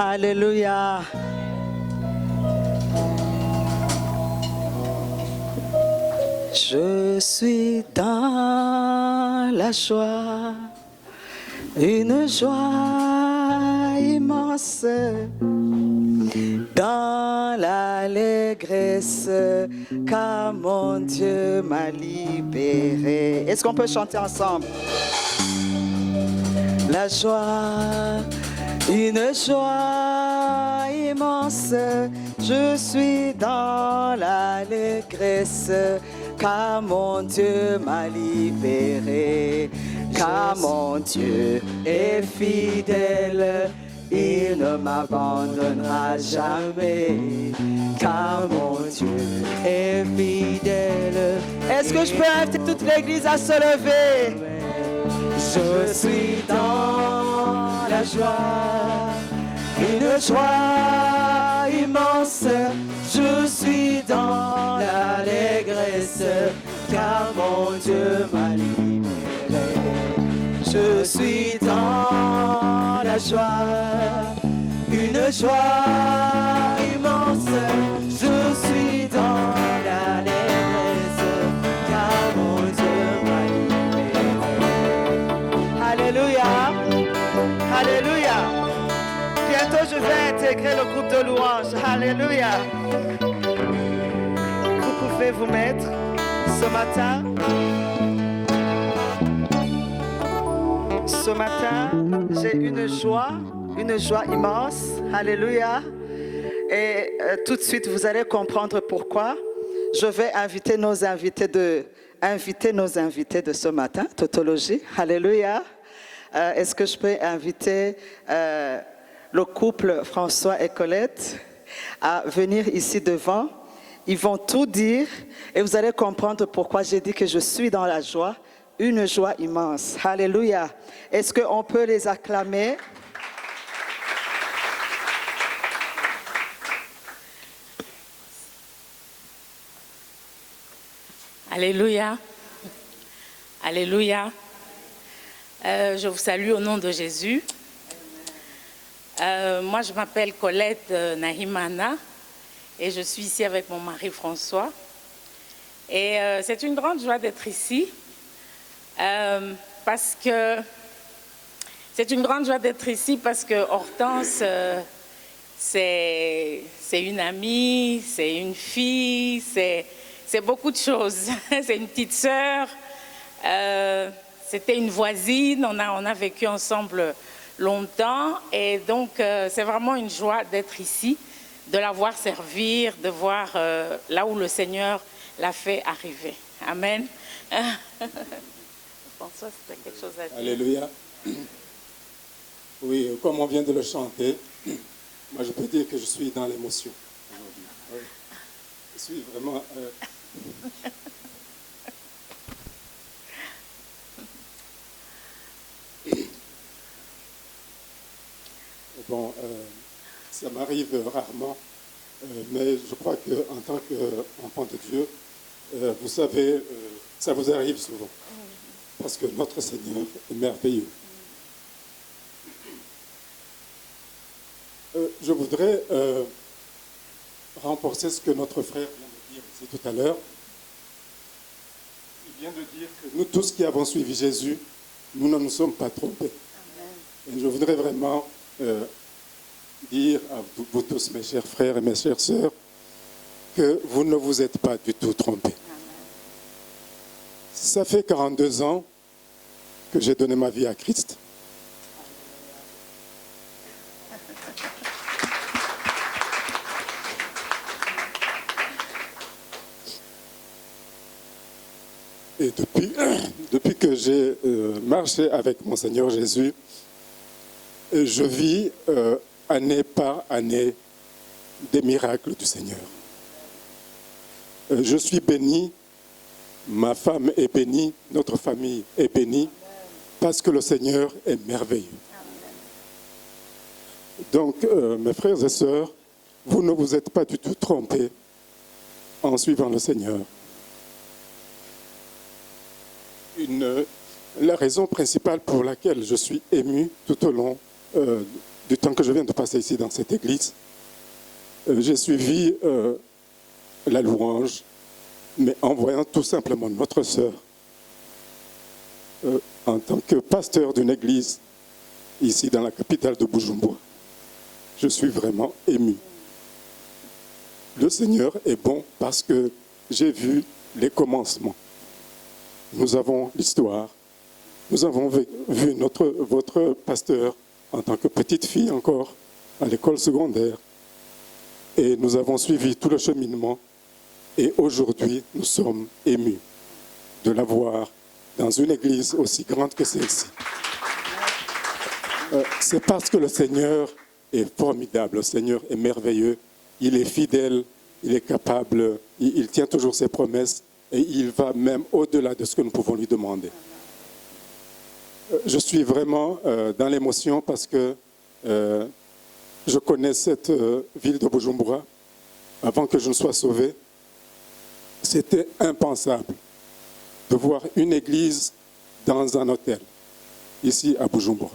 Alléluia. Je suis dans la joie, une joie immense, dans l'allégresse, car mon Dieu m'a libéré. Est-ce qu'on peut chanter ensemble? La joie, une joie immense, je suis dans l'allégresse, car mon Dieu m'a libéré, car mon Dieu est fidèle, il ne m'abandonnera jamais, car mon Dieu est fidèle. Est-ce que je peux inviter toute l'église à se lever? Je suis dans la joie, une joie immense, je suis dans l'allégresse, car mon Dieu m'a libéré. Je suis dans la joie, une joie immense, je suis dans l'allégresse, car mon Dieu m'a libéré. Alléluia, alléluia. Bientôt je vais intégrer le groupe de louanges. Alléluia. Vous pouvez vous mettre ce matin. Ce matin, j'ai une joie immense. Alléluia. Et tout de suite, vous allez comprendre pourquoi. Je vais inviter nos invités de ce matin, tautologie. Alléluia. Est-ce que je peux inviter le couple François et Colette à venir ici devant? Ils vont tout dire et vous allez comprendre pourquoi j'ai dit que je suis dans la joie, une joie immense. Alléluia. Est-ce qu'on peut les acclamer? Alléluia. Alléluia. Je vous salue au nom de Jésus. Moi, je m'appelle Colette Nahimana et je suis ici avec mon mari François. Et c'est une grande joie d'être ici parce que Hortense, c'est une amie, c'est une fille, c'est beaucoup de choses. C'est une petite sœur. C'était une voisine, on a vécu ensemble longtemps et donc c'est vraiment une joie d'être ici, de la voir servir, de voir là où le Seigneur l'a fait arriver. Amen. François, c'était quelque chose à dire. Alléluia. Oui, comme on vient de le chanter, moi je peux dire que je suis dans l'émotion aujourd'hui. Oui. Je suis vraiment... Bon, ça m'arrive rarement, mais je crois qu'en tant qu'enfant de Dieu, vous savez, ça vous arrive souvent, parce que notre Seigneur est merveilleux. Je voudrais renforcer ce que notre frère vient de dire ici tout à l'heure. Il vient de dire que nous tous qui avons suivi Jésus, nous ne nous sommes pas trompés. Amen. Et je voudrais vraiment... dire à vous tous, mes chers frères et mes chères sœurs, que vous ne vous êtes pas du tout trompés. Ça fait 42 ans que j'ai donné ma vie à Christ. Et depuis que j'ai marché avec mon Seigneur Jésus, je vis année par année des miracles du Seigneur. Je suis béni, ma femme est bénie, notre famille est bénie, parce que le Seigneur est merveilleux. Donc, mes frères et sœurs, vous ne vous êtes pas du tout trompés en suivant le Seigneur. La raison principale pour laquelle je suis ému tout au long du temps que je viens de passer ici dans cette église, j'ai suivi la louange, mais en voyant tout simplement notre sœur, en tant que pasteur d'une église, ici dans la capitale de Bujumbura, je suis vraiment ému. Le Seigneur est bon parce que j'ai vu les commencements. Nous avons l'histoire. Nous avons vu votre pasteur en tant que petite fille encore à l'école secondaire. Et nous avons suivi tout le cheminement. Et aujourd'hui, nous sommes émus de la voir dans une église aussi grande que celle-ci. C'est parce que le Seigneur est formidable, le Seigneur est merveilleux, il est fidèle, il est capable, il tient toujours ses promesses et il va même au-delà de ce que nous pouvons lui demander. Je suis vraiment dans l'émotion parce que je connais cette ville de Bujumbura. Avant que je ne sois sauvé, c'était impensable de voir une église dans un hôtel, ici à Bujumbura.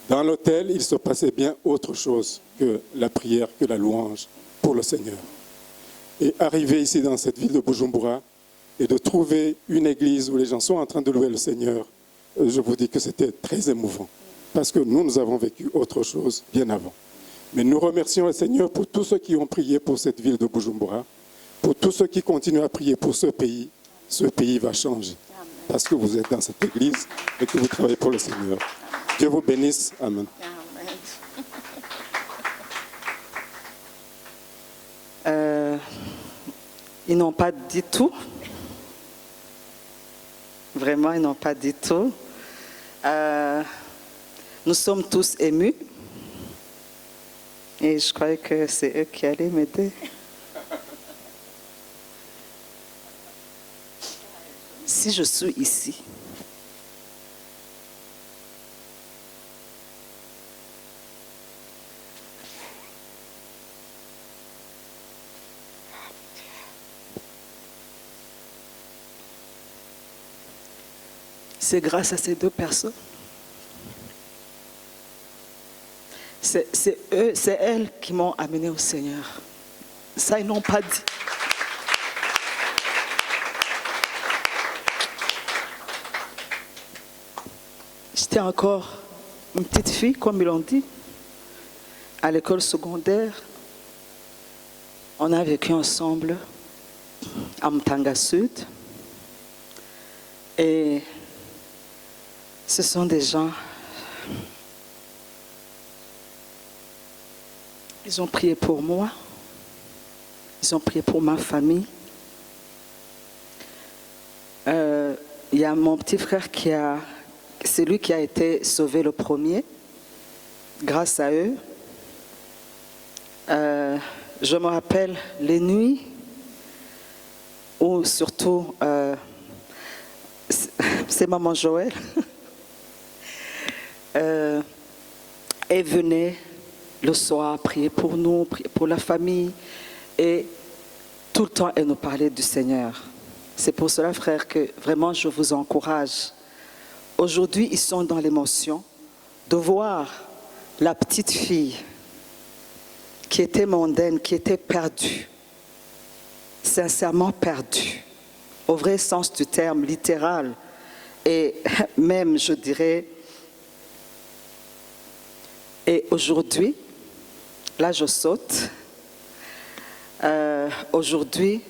Dans l'hôtel, il se passait bien autre chose que la prière, que la louange pour le Seigneur. Et arriver ici dans cette ville de Bujumbura et de trouver une église où les gens sont en train de louer le Seigneur, je vous dis que c'était très émouvant. Parce que nous avons vécu autre chose bien avant. Mais nous remercions le Seigneur pour tous ceux qui ont prié pour cette ville de Bujumbura, pour tous ceux qui continuent à prier pour ce pays va changer. Parce que vous êtes dans cette église et que vous travaillez pour le Seigneur. Dieu vous bénisse. Amen. Ils n'ont pas dit tout. Vraiment, ils n'ont pas dit tout. Nous sommes tous émus. Et je croyais que c'est eux qui allaient m'aider. Si je suis ici, c'est grâce à ces deux personnes. C'est elles qui m'ont amené au Seigneur. Ça, ils n'ont pas dit. J'étais encore une petite fille, comme ils l'ont dit, à l'école secondaire. On a vécu ensemble à Mtanga Sud. Et ce sont des gens, ils ont prié pour moi, ils ont prié pour ma famille. Il y a mon petit frère c'est lui qui a été sauvé le premier, grâce à eux. Je me rappelle les nuits où surtout, c'est maman Joël, elle venait le soir prier pour nous, prier pour la famille, et tout le temps elle nous parlait du Seigneur. C'est pour cela, frère, que vraiment je vous encourage. Aujourd'hui, ils sont dans l'émotion de voir la petite fille qui était mondaine, qui était perdue, sincèrement perdue, au vrai sens du terme, littéral, et même, je dirais, et aujourd'hui, là je saute, aujourd'hui,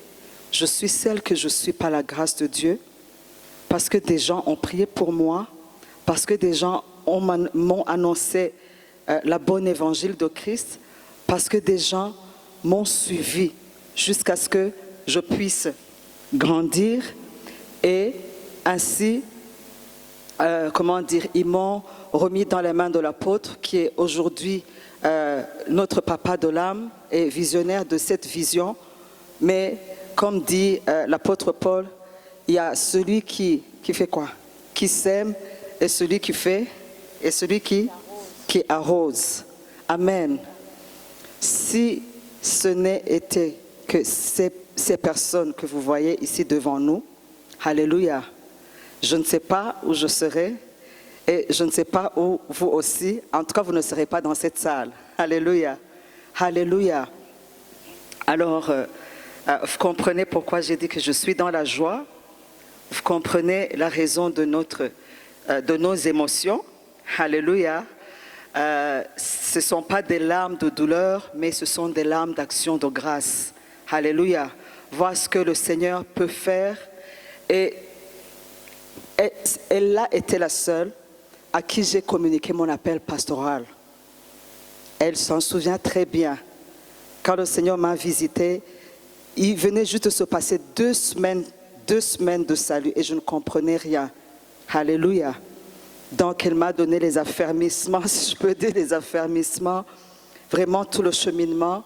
je suis celle que je suis par la grâce de Dieu, parce que des gens ont prié pour moi, parce que des gens m'ont annoncé la bonne évangile de Christ, parce que des gens m'ont suivi jusqu'à ce que je puisse grandir et ainsi, ils m'ont remis dans les mains de l'apôtre qui est aujourd'hui notre papa de l'âme et visionnaire de cette vision. Mais comme dit l'apôtre Paul, il y a celui qui fait quoi? Qui sème et celui qui fait et celui qui arrose. Amen. Si ce n'est été que ces personnes que vous voyez ici devant nous, alléluia, je ne sais pas où je serais Et je ne sais pas où vous aussi, en tout cas vous ne serez pas dans cette salle. Alléluia. Alléluia. Alors, vous comprenez pourquoi j'ai dit que je suis dans la joie. Vous comprenez la raison de nos émotions. Alléluia. Ce ne sont pas des larmes de douleur, mais ce sont des larmes d'action de grâce. Alléluia. Voir ce que le Seigneur peut faire. Et elle a été la seule à qui j'ai communiqué mon appel pastoral. Elle s'en souvient très bien. Quand le Seigneur m'a visité, il venait juste de se passer 2 semaines de salut et je ne comprenais rien. Alléluia. Donc elle m'a donné les affermissements, si je peux dire les affermissements, vraiment tout le cheminement,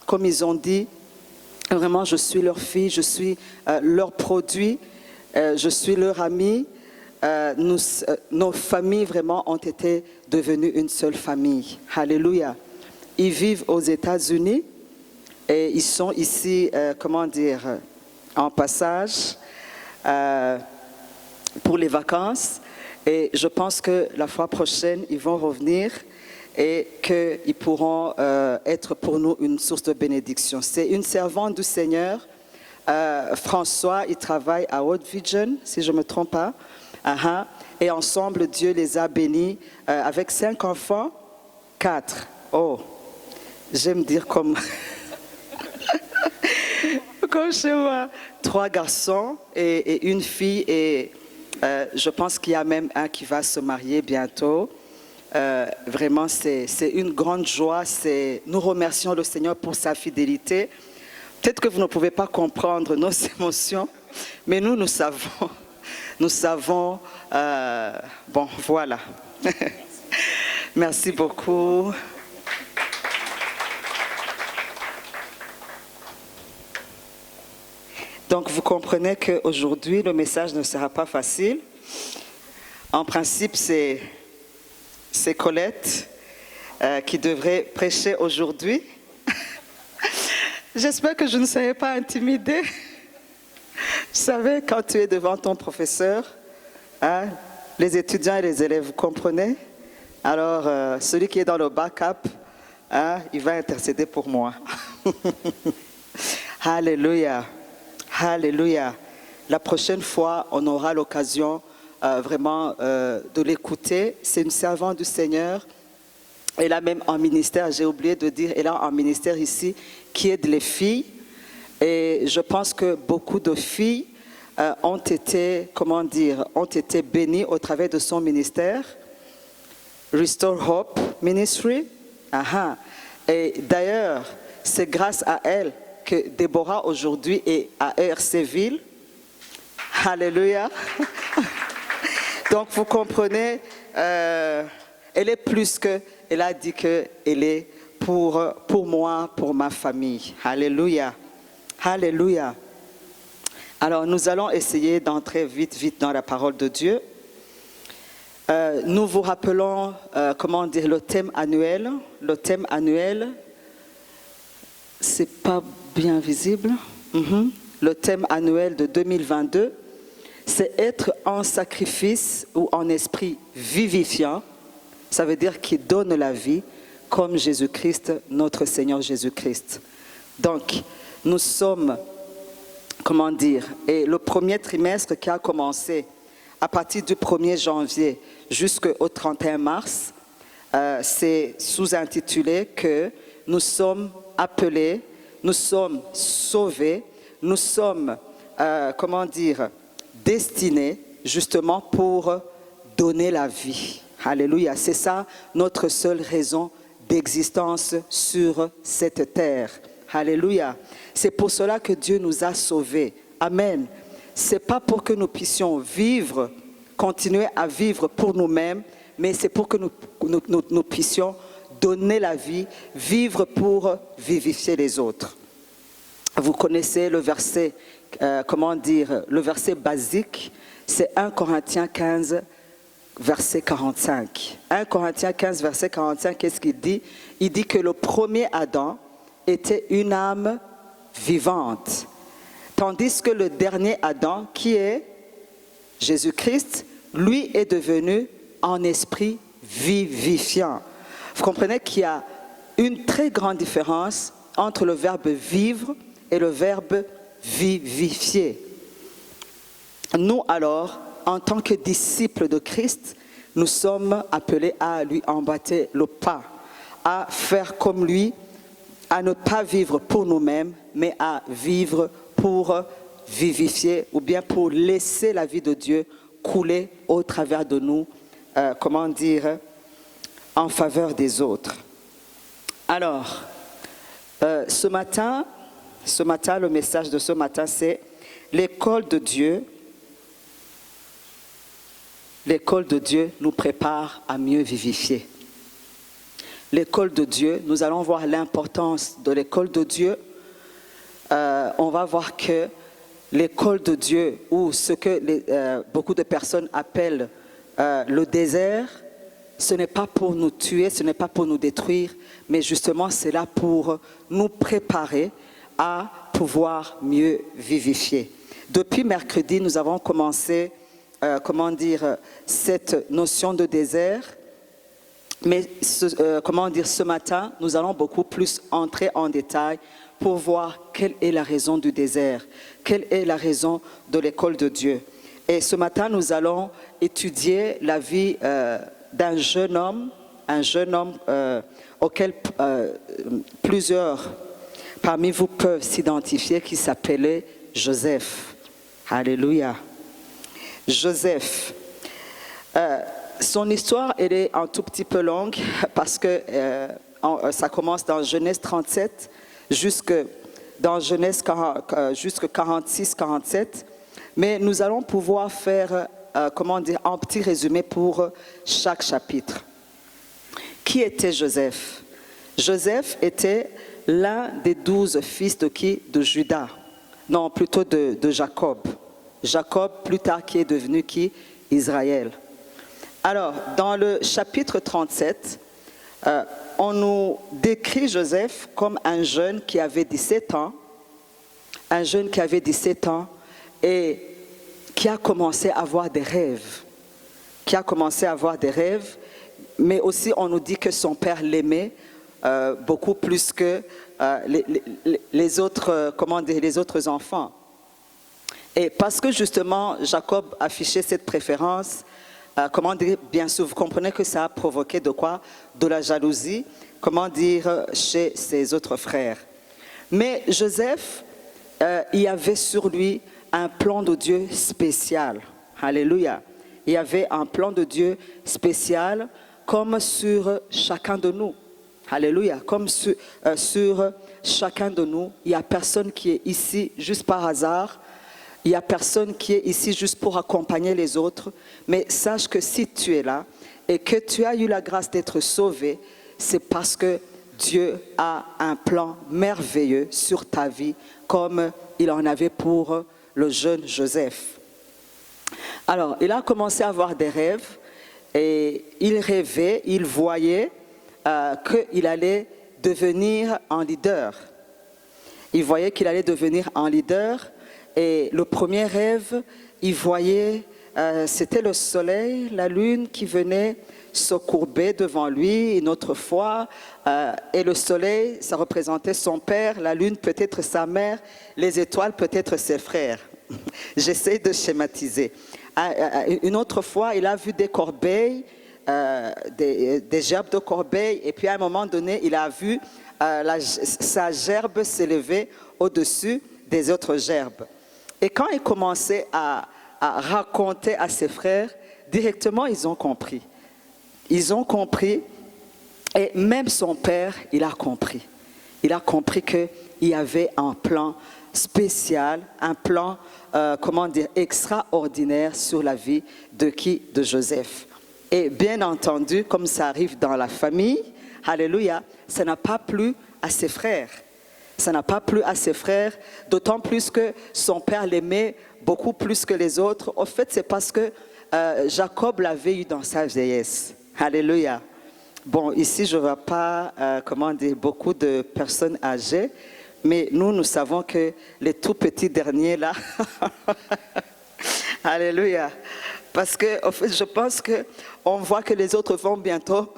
comme ils ont dit. Vraiment, je suis leur fille, je suis leur produit, je suis leur ami. Nos familles vraiment ont été devenues une seule famille. Alléluia. Ils vivent aux États-Unis et ils sont ici, en passage pour les vacances. Et je pense que la fois prochaine, ils vont revenir et qu'ils pourront être pour nous une source de bénédiction. C'est une servante du Seigneur. François, il travaille à World Vision, si je ne me trompe pas. Et ensemble, Dieu les a bénis avec 5 enfants, 4. Oh, j'aime dire comme chez moi. 3 garçons et une fille. Et je pense qu'il y a même un qui va se marier bientôt. Vraiment, c'est une grande joie. Nous remercions le Seigneur pour sa fidélité. Peut-être que vous ne pouvez pas comprendre nos émotions, mais nous savons. Nous savons. Bon, voilà. Merci beaucoup. Donc, vous comprenez qu'aujourd'hui, le message ne sera pas facile. En principe, c'est Colette qui devrait prêcher aujourd'hui. J'espère que je ne serai pas intimidée. Vous savez, quand tu es devant ton professeur, les étudiants et les élèves, vous comprenez? Alors, celui qui est dans le backup, il va intercéder pour moi. Alléluia. Alléluia. La prochaine fois, on aura l'occasion vraiment de l'écouter. C'est une servante du Seigneur. Elle a même un ministère, j'ai oublié de dire, elle a un ministère ici qui aide les filles. Et je pense que beaucoup de filles ont été bénies au travers de son ministère. Restore Hope Ministry. Et d'ailleurs, c'est grâce à elle que Déborah aujourd'hui est à RC-Ville. Alléluia. Donc vous comprenez, elle est plus que, elle a dit qu'elle est pour moi, pour ma famille. Alléluia. Alléluia. Alors nous allons essayer d'entrer vite dans la parole de Dieu. Nous vous rappelons, le thème annuel. Le thème annuel, c'est pas bien visible. Le thème annuel de 2022, c'est être en sacrifice ou en esprit vivifiant. Ça veut dire qui donne la vie comme Jésus-Christ, notre Seigneur Jésus-Christ. Donc, nous sommes, et le premier trimestre qui a commencé à partir du 1er janvier jusqu'au 31 mars, c'est sous-intitulé que nous sommes appelés, nous sommes sauvés, nous sommes, destinés justement pour donner la vie. Alléluia. C'est ça notre seule raison d'existence sur cette terre. Alléluia. C'est pour cela que Dieu nous a sauvés. Amen. C'est pas pour que nous puissions vivre, continuer à vivre pour nous-mêmes, mais c'est pour que nous puissions donner la vie, vivre pour vivifier les autres. Vous connaissez le verset, le verset basique, c'est 1 Corinthiens 15, verset 45. 1 Corinthiens 15, verset 45, qu'est-ce qu'il dit? Il dit que le premier Adam était une âme vivante, tandis que le dernier Adam, qui est Jésus-Christ, lui est devenu en esprit vivifiant. Vous comprenez qu'il y a une très grande différence entre le verbe vivre et le verbe vivifier. Nous alors, en tant que disciples de Christ, nous sommes appelés à lui emboîter le pas, à faire comme lui, à ne pas vivre pour nous-mêmes, mais à vivre pour vivifier ou bien pour laisser la vie de Dieu couler au travers de nous, en faveur des autres. Alors, ce matin, le message de ce matin, c'est l'école de Dieu. L'école de Dieu nous prépare à mieux vivifier. L'école de Dieu, nous allons voir l'importance de l'école de Dieu. On va voir que l'école de Dieu, ou ce que beaucoup de personnes appellent le désert, ce n'est pas pour nous tuer, ce n'est pas pour nous détruire, mais justement c'est là pour nous préparer à pouvoir mieux vivifier. Depuis mercredi, nous avons commencé, cette notion de désert, mais ce matin, nous allons beaucoup plus entrer en détail pour voir quelle est la raison du désert, quelle est la raison de l'école de Dieu. Et ce matin, nous allons étudier la vie d'un jeune homme auquel plusieurs parmi vous peuvent s'identifier, qui s'appelait Joseph. Alléluia. Joseph. Son histoire, elle est un tout petit peu longue parce que ça commence dans Genèse 37 jusque 46-47. Mais nous allons pouvoir faire, un petit résumé pour chaque chapitre. Qui était Joseph? Joseph était l'un des 12 fils de qui? De Judas. Non, plutôt de Jacob. Jacob, plus tard, qui est devenu qui? Israël. Alors, dans le chapitre 37, on nous décrit Joseph comme un jeune qui avait 17 ans, et qui a commencé à avoir des rêves. Mais aussi on nous dit que son père l'aimait beaucoup plus que les autres enfants. Et parce que justement Jacob affichait cette préférence, bien sûr, vous comprenez que ça a provoqué de quoi? De la jalousie, chez ses autres frères. Mais Joseph, il y avait sur lui un plan de Dieu spécial. Alléluia. Il y avait un plan de Dieu spécial comme sur chacun de nous. Alléluia. Comme sur chacun de nous. Il n'y a personne qui est ici juste par hasard. Il n'y a personne qui est ici juste pour accompagner les autres. Mais sache que si tu es là et que tu as eu la grâce d'être sauvé, c'est parce que Dieu a un plan merveilleux sur ta vie, comme il en avait pour le jeune Joseph. Alors, il a commencé à avoir des rêves et il rêvait, il voyait qu'il allait devenir un leader. Il voyait qu'il allait devenir un leader et le premier rêve, il voyait, c'était le soleil, la lune qui venait se courber devant lui une autre fois, et le soleil, ça représentait son père, la lune peut-être sa mère, les étoiles peut-être ses frères. J'essaie de schématiser. Une autre fois, il a vu des corbeilles, des gerbes de corbeilles, et puis à un moment donné, il a vu sa gerbe s'élever au-dessus des autres gerbes. Et quand il commençait à raconter à ses frères, directement ils ont compris. Ils ont compris, et même son père, il a compris. Il a compris qu'il y avait un plan spécial, un plan, extraordinaire sur la vie de qui? De Joseph. Et bien entendu, comme ça arrive dans la famille, alléluia, ça n'a pas plu à ses frères. Ça n'a pas plu à ses frères, d'autant plus que son père l'aimait beaucoup plus que les autres. En fait, c'est parce que Jacob l'avait eu dans sa vieillesse. Alléluia. Bon, ici, je ne vois pas, beaucoup de personnes âgées, mais nous savons que les tout petits derniers, là, alléluia, Parce que, en fait, je pense qu'on voit que les autres vont bientôt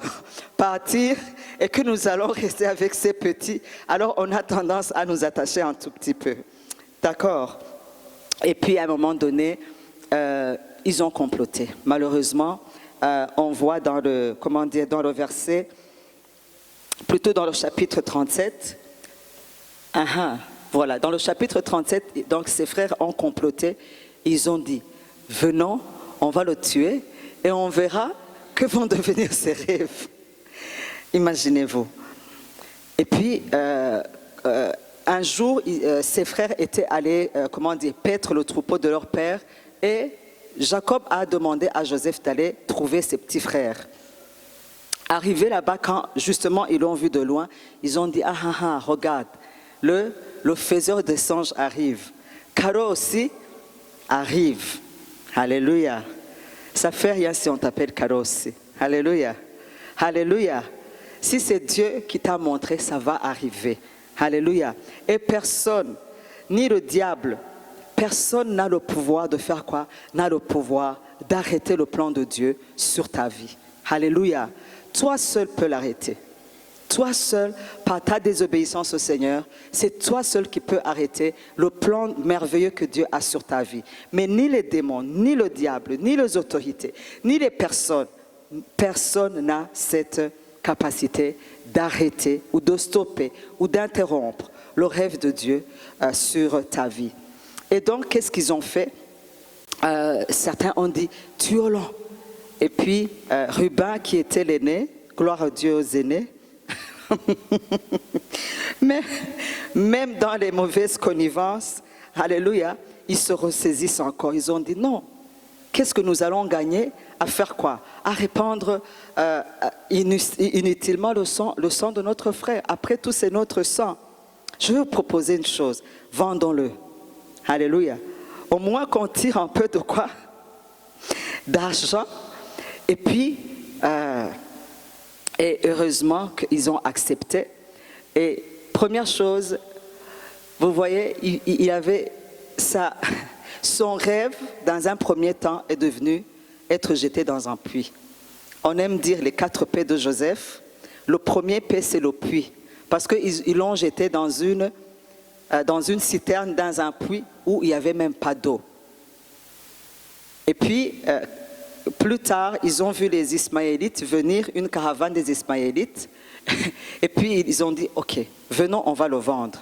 partir et que nous allons rester avec ces petits. Alors, on a tendance à nous attacher un tout petit peu. D'accord? Et puis, à un moment donné, ils ont comploté. Malheureusement, on voit dans le verset, plutôt dans le chapitre 37, voilà, dans le chapitre 37, donc ses frères ont comploté. Ils ont dit, venons, on va le tuer et on verra que vont devenir ses rêves. Imaginez-vous. Et puis, un jour, ses frères étaient allés, paître le troupeau de leur père et Jacob a demandé à Joseph d'aller trouver ses petits frères. Arrivés là-bas, quand justement ils l'ont vu de loin, ils ont dit, regarde, le faiseur de songes arrive. Caro aussi arrive. Alléluia. Ça fait rien si on t'appelle Caro aussi. Alléluia. Alléluia. Si c'est Dieu qui t'a montré, ça va arriver. Alléluia. Et personne, ni le diable, personne n'a le pouvoir de faire quoi? N'a le pouvoir d'arrêter le plan de Dieu sur ta vie. Alléluia. Toi seul peux l'arrêter. Toi seul, par ta désobéissance au Seigneur, c'est toi seul qui peux arrêter le plan merveilleux que Dieu a sur ta vie. Mais ni les démons, ni le diable, ni les autorités, ni les personnes, personne n'a cette capacité d'arrêter ou de stopper ou d'interrompre le rêve de Dieu sur ta vie. Et donc, qu'est-ce qu'ils ont fait? Certains ont dit, tuons-le. Et puis, Ruben, qui était l'aîné, gloire à Dieu aux aînés, mais même dans les mauvaises connivences, alléluia, ils se ressaisissent encore. Ils ont dit non, qu'est-ce que nous allons gagner à faire quoi? À répandre inutilement le sang de notre frère. Après tout, c'est notre sang. Je vais vous proposer une chose, vendons-le. Alléluia. Au moins qu'on tire un peu de quoi? D'argent. Et puis, et heureusement qu'ils ont accepté. Et première chose, vous voyez, il avait son rêve, dans un premier temps, est devenu être jeté dans un puits. On aime dire les 4 P de Joseph. Le premier P, c'est le puits. Parce qu'ils l'ont jeté dans une citerne, dans un puits où il n'y avait même pas d'eau. Et puis, plus tard, ils ont vu les Ismaélites venir, une caravane des Ismaélites. Et puis, ils ont dit, OK, venons, on va le vendre.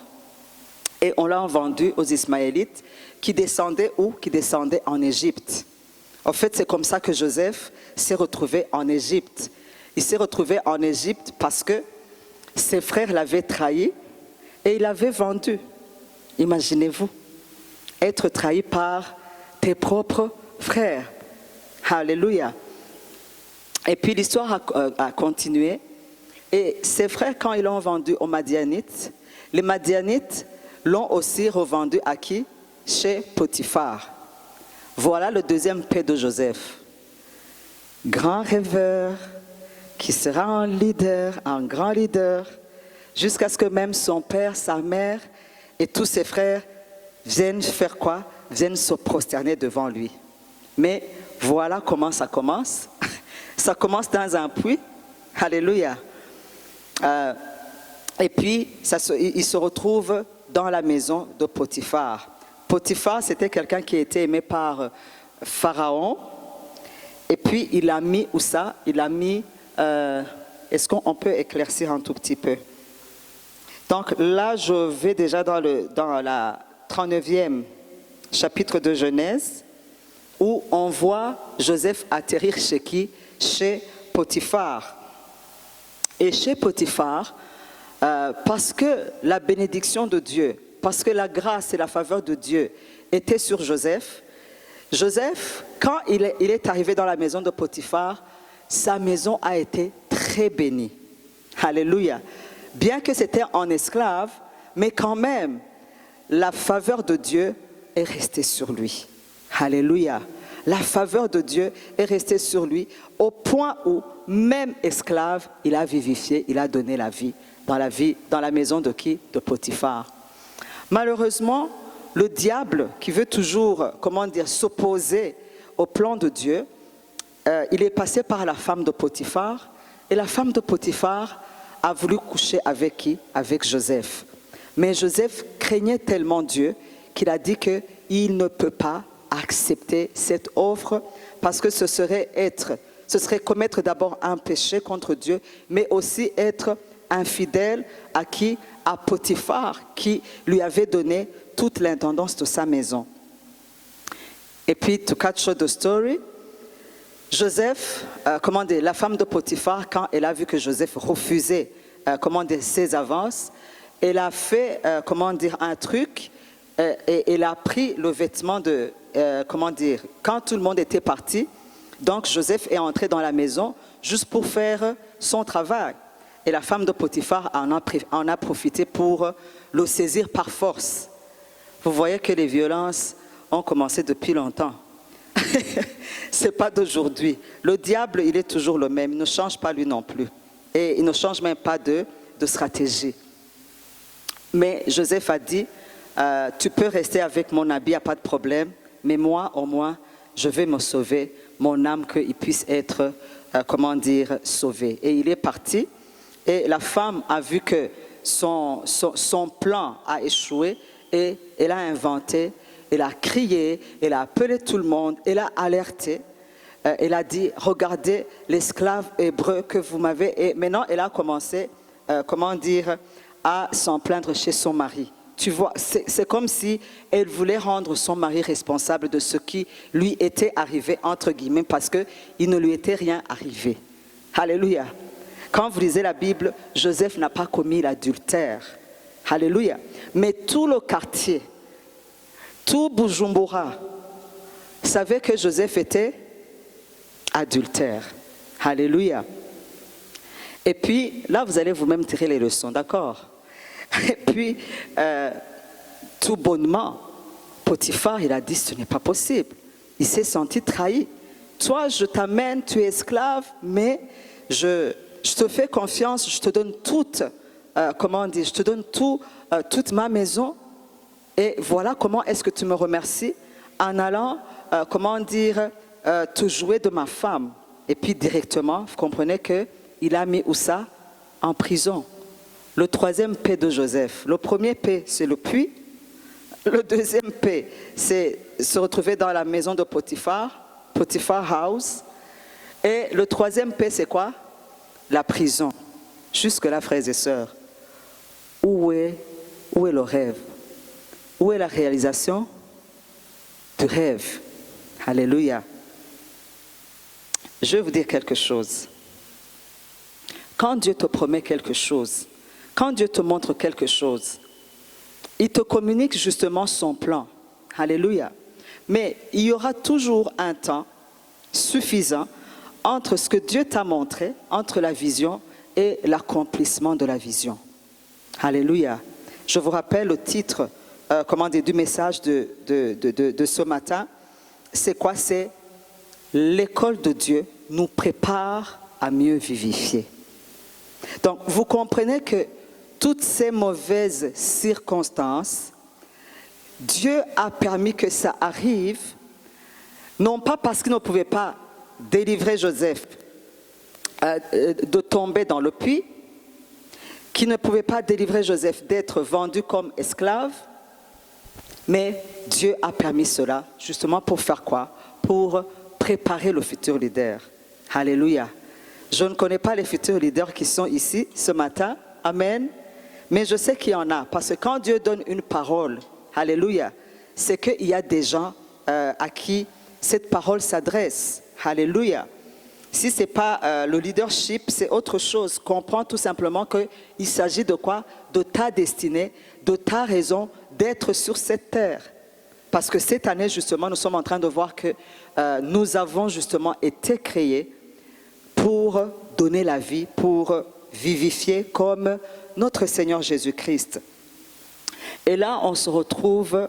Et on l'a vendu aux Ismaélites qui descendaient où? Qui descendaient en Égypte. En fait, c'est comme ça que Joseph s'est retrouvé en Égypte. Il s'est retrouvé en Égypte parce que ses frères l'avaient trahi et il l'avait vendu. Imaginez-vous, être trahi par tes propres frères. Alléluia. Et puis l'histoire a continué. Et ses frères, quand ils l'ont vendu aux Madianites, les Madianites l'ont aussi revendu à qui? Chez Potiphar. Voilà le deuxième P de Joseph. Grand rêveur, qui sera un grand leader, jusqu'à ce que même son père, sa mère et tous ses frères viennent faire quoi? Viennent se prosterner devant lui. Mais voilà comment ça commence. Ça commence dans un puits. Alléluia. Et puis, il se retrouve dans la maison de Potiphar. Potiphar, c'était quelqu'un qui était aimé par Pharaon. Et puis, il a mis où ça? Il a mis... est-ce qu'on peut éclaircir un tout petit peu? Donc là, je vais déjà dans la 39e chapitre de Genèse, où on voit Joseph atterrir chez qui? Chez Potiphar. Et chez Potiphar, parce que la bénédiction de Dieu, parce que la grâce et la faveur de Dieu étaient sur Joseph, quand il est arrivé dans la maison de Potiphar, sa maison a été très bénie. Alléluia. Bien que c'était en esclave, mais quand même, la faveur de Dieu est restée sur lui. Alléluia. La faveur de Dieu est restée sur lui au point où, même esclave, il a vivifié, il a donné la vie dans la maison de qui? De Potiphar. Malheureusement, le diable qui veut toujours, s'opposer au plan de Dieu, il est passé par la femme de Potiphar, et la femme de Potiphar a voulu coucher avec qui? Avec Joseph. Mais Joseph craignait tellement Dieu qu'il a dit qu'il ne peut pas accepter cette offre parce que ce serait commettre d'abord un péché contre Dieu, mais aussi être infidèle à qui? À Potiphar, qui lui avait donné toute l'intendance de sa maison. Et puis, to cut short the story, Joseph, la femme de Potiphar, quand elle a vu que Joseph refusait ses avances, elle a fait un truc et elle a pris le vêtement de quand tout le monde était parti. Donc Joseph est entré dans la maison juste pour faire son travail. Et la femme de Potiphar en a profité pour le saisir par force. Vous voyez que les violences ont commencé depuis longtemps. C'est pas d'aujourd'hui. Le diable, il est toujours le même. Il ne change pas lui non plus. Et il ne change même pas de stratégie. Mais Joseph a dit, tu peux rester avec mon habit, il n'y a pas de problème. Mais moi, au moins, je vais me sauver, mon âme, qu'il puisse être, sauvé. Et il est parti. Et la femme a vu que son plan a échoué. Et elle a inventé, elle a crié, elle a appelé tout le monde, elle a alerté. Elle a dit, regardez l'esclave hébreu que vous m'avez. Et maintenant, elle a commencé, à s'en plaindre chez son mari. Tu vois, c'est comme si elle voulait rendre son mari responsable de ce qui lui était arrivé, entre guillemets, parce qu'il ne lui était rien arrivé. Alléluia. Quand vous lisez la Bible, Joseph n'a pas commis l'adultère. Alléluia. Mais tout le quartier, tout Bujumbura, savait que Joseph était adultère. Alléluia. Et puis, là, vous allez vous-même tirer les leçons, d'accord? Et puis, tout bonnement, Potiphar, il a dit, ce n'est pas possible. Il s'est senti trahi. Toi, je t'amène, tu es esclave, mais je te fais confiance, je te donne toute ma maison. Et voilà comment est-ce que tu me remercies en allant, te jouer de ma femme. Et puis directement, vous comprenez qu'il a mis où ça? En prison. Le troisième P de Joseph. Le premier P, c'est le puits. Le deuxième P, c'est se retrouver dans la maison de Potiphar, Potiphar House. Et le troisième P, c'est quoi? La prison. Jusque-là, frères et sœurs, où est le rêve? Où est la réalisation du rêve? Alléluia. Je vais vous dire quelque chose. Quand Dieu te promet quelque chose, quand Dieu te montre quelque chose, il te communique justement son plan. Alléluia. Mais il y aura toujours un temps suffisant entre ce que Dieu t'a montré, entre la vision et l'accomplissement de la vision. Alléluia. Je vous rappelle le titre du message de ce matin. C'est quoi? C'est l'école de Dieu nous prépare à mieux vivifier. Donc, vous comprenez que toutes ces mauvaises circonstances, Dieu a permis que ça arrive, non pas parce qu'il ne pouvait pas délivrer Joseph de tomber dans le puits, qu'il ne pouvait pas délivrer Joseph d'être vendu comme esclave, mais Dieu a permis cela justement pour faire quoi? Pour préparer le futur leader. Alléluia. Je ne connais pas les futurs leaders qui sont ici ce matin. Amen. Mais je sais qu'il y en a. Parce que quand Dieu donne une parole, alléluia, c'est qu'il y a des gens à qui cette parole s'adresse. Alléluia. Si ce n'est pas le leadership, c'est autre chose. Comprends tout simplement qu'il s'agit de quoi? De ta destinée, de ta raison d'être sur cette terre. Parce que cette année, justement, nous sommes en train de voir que nous avons justement été créés pour donner la vie, pour vivifier comme notre Seigneur Jésus-Christ. Et là, on se retrouve,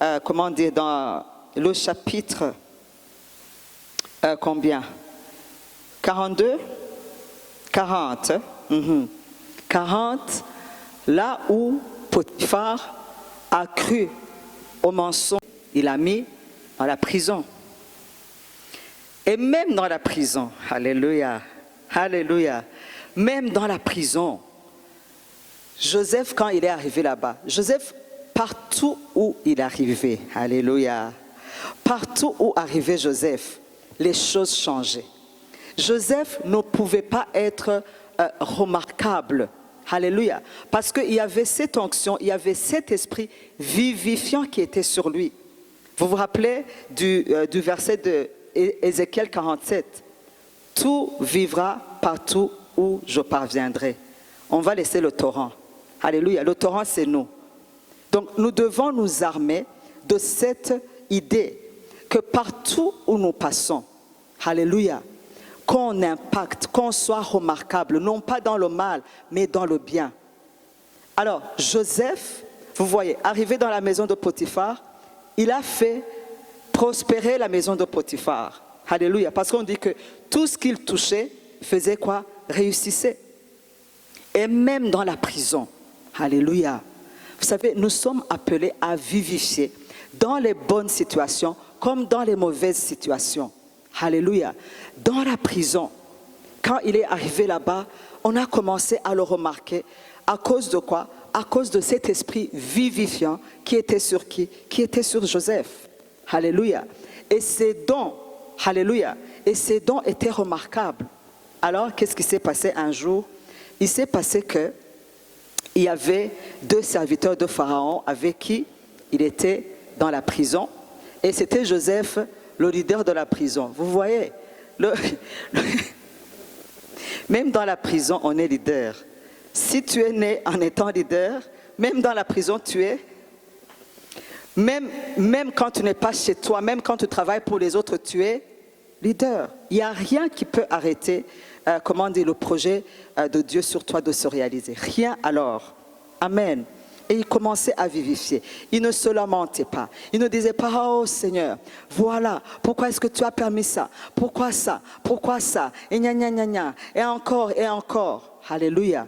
dans le chapitre, combien? 42? 40. 40, là où Potiphar a cru au mensonge, il a mis dans la prison. Et même dans la prison, alléluia, alléluia, même dans la prison, Joseph, quand il est arrivé là-bas, Joseph, partout où il arrivait, alléluia, partout où arrivait Joseph, les choses changeaient. Joseph ne pouvait pas être remarquable, alléluia, parce qu'il y avait cette onction, il y avait cet esprit vivifiant qui était sur lui. Vous vous rappelez du verset de Ézéchiel 47, « Tout vivra partout où je parviendrai ». On va laisser le torrent. Alléluia, le torrent c'est nous. Donc nous devons nous armer de cette idée que partout où nous passons, alléluia, qu'on impacte, qu'on soit remarquable, non pas dans le mal, mais dans le bien. Alors Joseph, vous voyez, arrivé dans la maison de Potiphar, il a fait prospérer la maison de Potiphar. Alléluia, parce qu'on dit que tout ce qu'il touchait faisait quoi? Réussissait. Et même dans la prison, alléluia. Vous savez, nous sommes appelés à vivifier dans les bonnes situations comme dans les mauvaises situations. Alléluia. Dans la prison, quand il est arrivé là-bas, on a commencé à le remarquer. À cause de quoi? À cause de cet esprit vivifiant qui était sur qui? Qui était sur Joseph. Alléluia. Et ses dons, alléluia, et ses dons étaient remarquables. Alors, qu'est-ce qui s'est passé un jour? Il s'est passé que il y avait 2 serviteurs de Pharaon avec qui il était dans la prison. Et c'était Joseph, le leader de la prison. Vous voyez, même dans la prison, on est leader. Si tu es né en étant leader, même dans la prison, tu es. Même quand tu n'es pas chez toi, même quand tu travailles pour les autres, tu es leader. Il n'y a rien qui peut arrêter, le projet de Dieu sur toi de se réaliser. Rien alors. Amen. Et il commençait à vivifier. Il ne se lamentait pas. Il ne disait pas, oh Seigneur, voilà, pourquoi est-ce que tu as permis ça? Pourquoi ça? Pourquoi ça? Et gna gna gna gna. Et encore, et encore. Alléluia.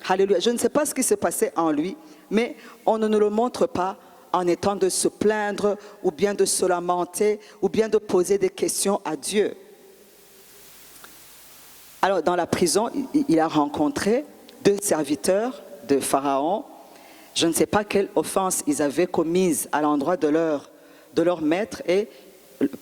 Alléluia. Je ne sais pas ce qui s'est passé en lui, mais on ne nous le montre pas en étant de se plaindre, ou bien de se lamenter, ou bien de poser des questions à Dieu. Alors, dans la prison, il a rencontré 2 serviteurs de Pharaon. Je ne sais pas quelle offense ils avaient commise à l'endroit de leur maître, et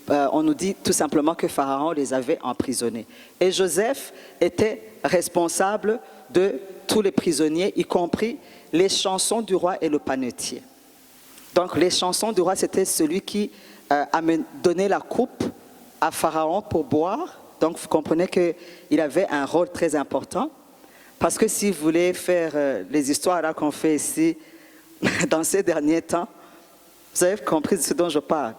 on nous dit tout simplement que Pharaon les avait emprisonnés. Et Joseph était responsable de tous les prisonniers, y compris les chansons du roi et le panetier. Donc les chansons du roi, c'était celui qui a donné la coupe à Pharaon pour boire. Donc vous comprenez qu'il avait un rôle très important. Parce que si vous voulez faire les histoires là qu'on fait ici, dans ces derniers temps, vous avez compris de ce dont je parle.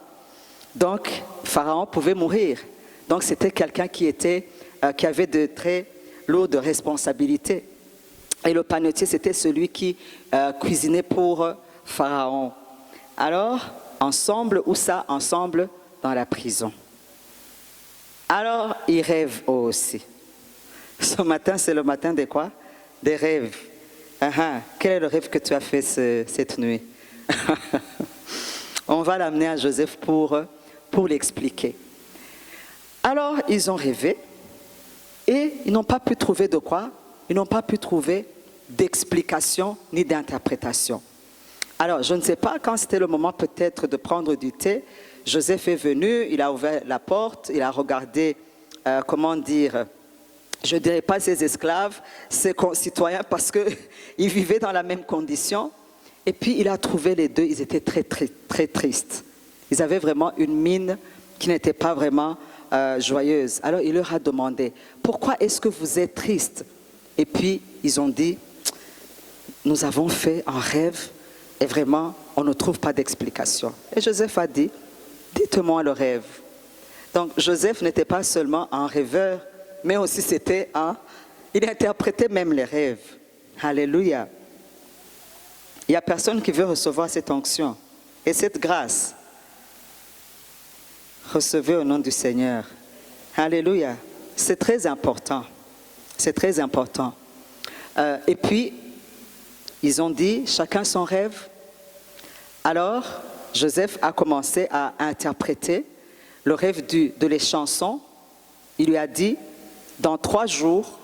Donc Pharaon pouvait mourir. Donc c'était quelqu'un qui avait de très lourdes responsabilités. Et le panetier, c'était celui qui cuisinait pour Pharaon. Alors, ensemble, où ça? Ensemble, dans la prison. Alors, ils rêvent aussi. Ce matin, c'est le matin de quoi? Des rêves. Quel est le rêve que tu as fait cette nuit? On va l'amener à Joseph pour l'expliquer. Alors, ils ont rêvé et ils n'ont pas pu trouver de quoi? Ils n'ont pas pu trouver d'explication ni d'interprétation. Alors, je ne sais pas, quand c'était le moment peut-être de prendre du thé, Joseph est venu, il a ouvert la porte, il a regardé, je ne dirais pas ses esclaves, ses concitoyens, parce qu'ils vivaient dans la même condition. Et puis, il a trouvé les 2, ils étaient très, très, très tristes. Ils avaient vraiment une mine qui n'était pas vraiment joyeuse. Alors, il leur a demandé, pourquoi est-ce que vous êtes tristes? Et puis, ils ont dit, nous avons fait un rêve et vraiment, on ne trouve pas d'explication. Et Joseph a dit, dites-moi le rêve. Donc, Joseph n'était pas seulement un rêveur, mais aussi il interprétait même les rêves. Alléluia. Il n'y a personne qui veut recevoir cette onction et cette grâce. Recevez au nom du Seigneur. Alléluia. C'est très important. C'est très important. Et puis, ils ont dit, chacun son rêve. Alors, Joseph a commencé à interpréter le rêve de les chansons il lui a dit, dans 3 jours,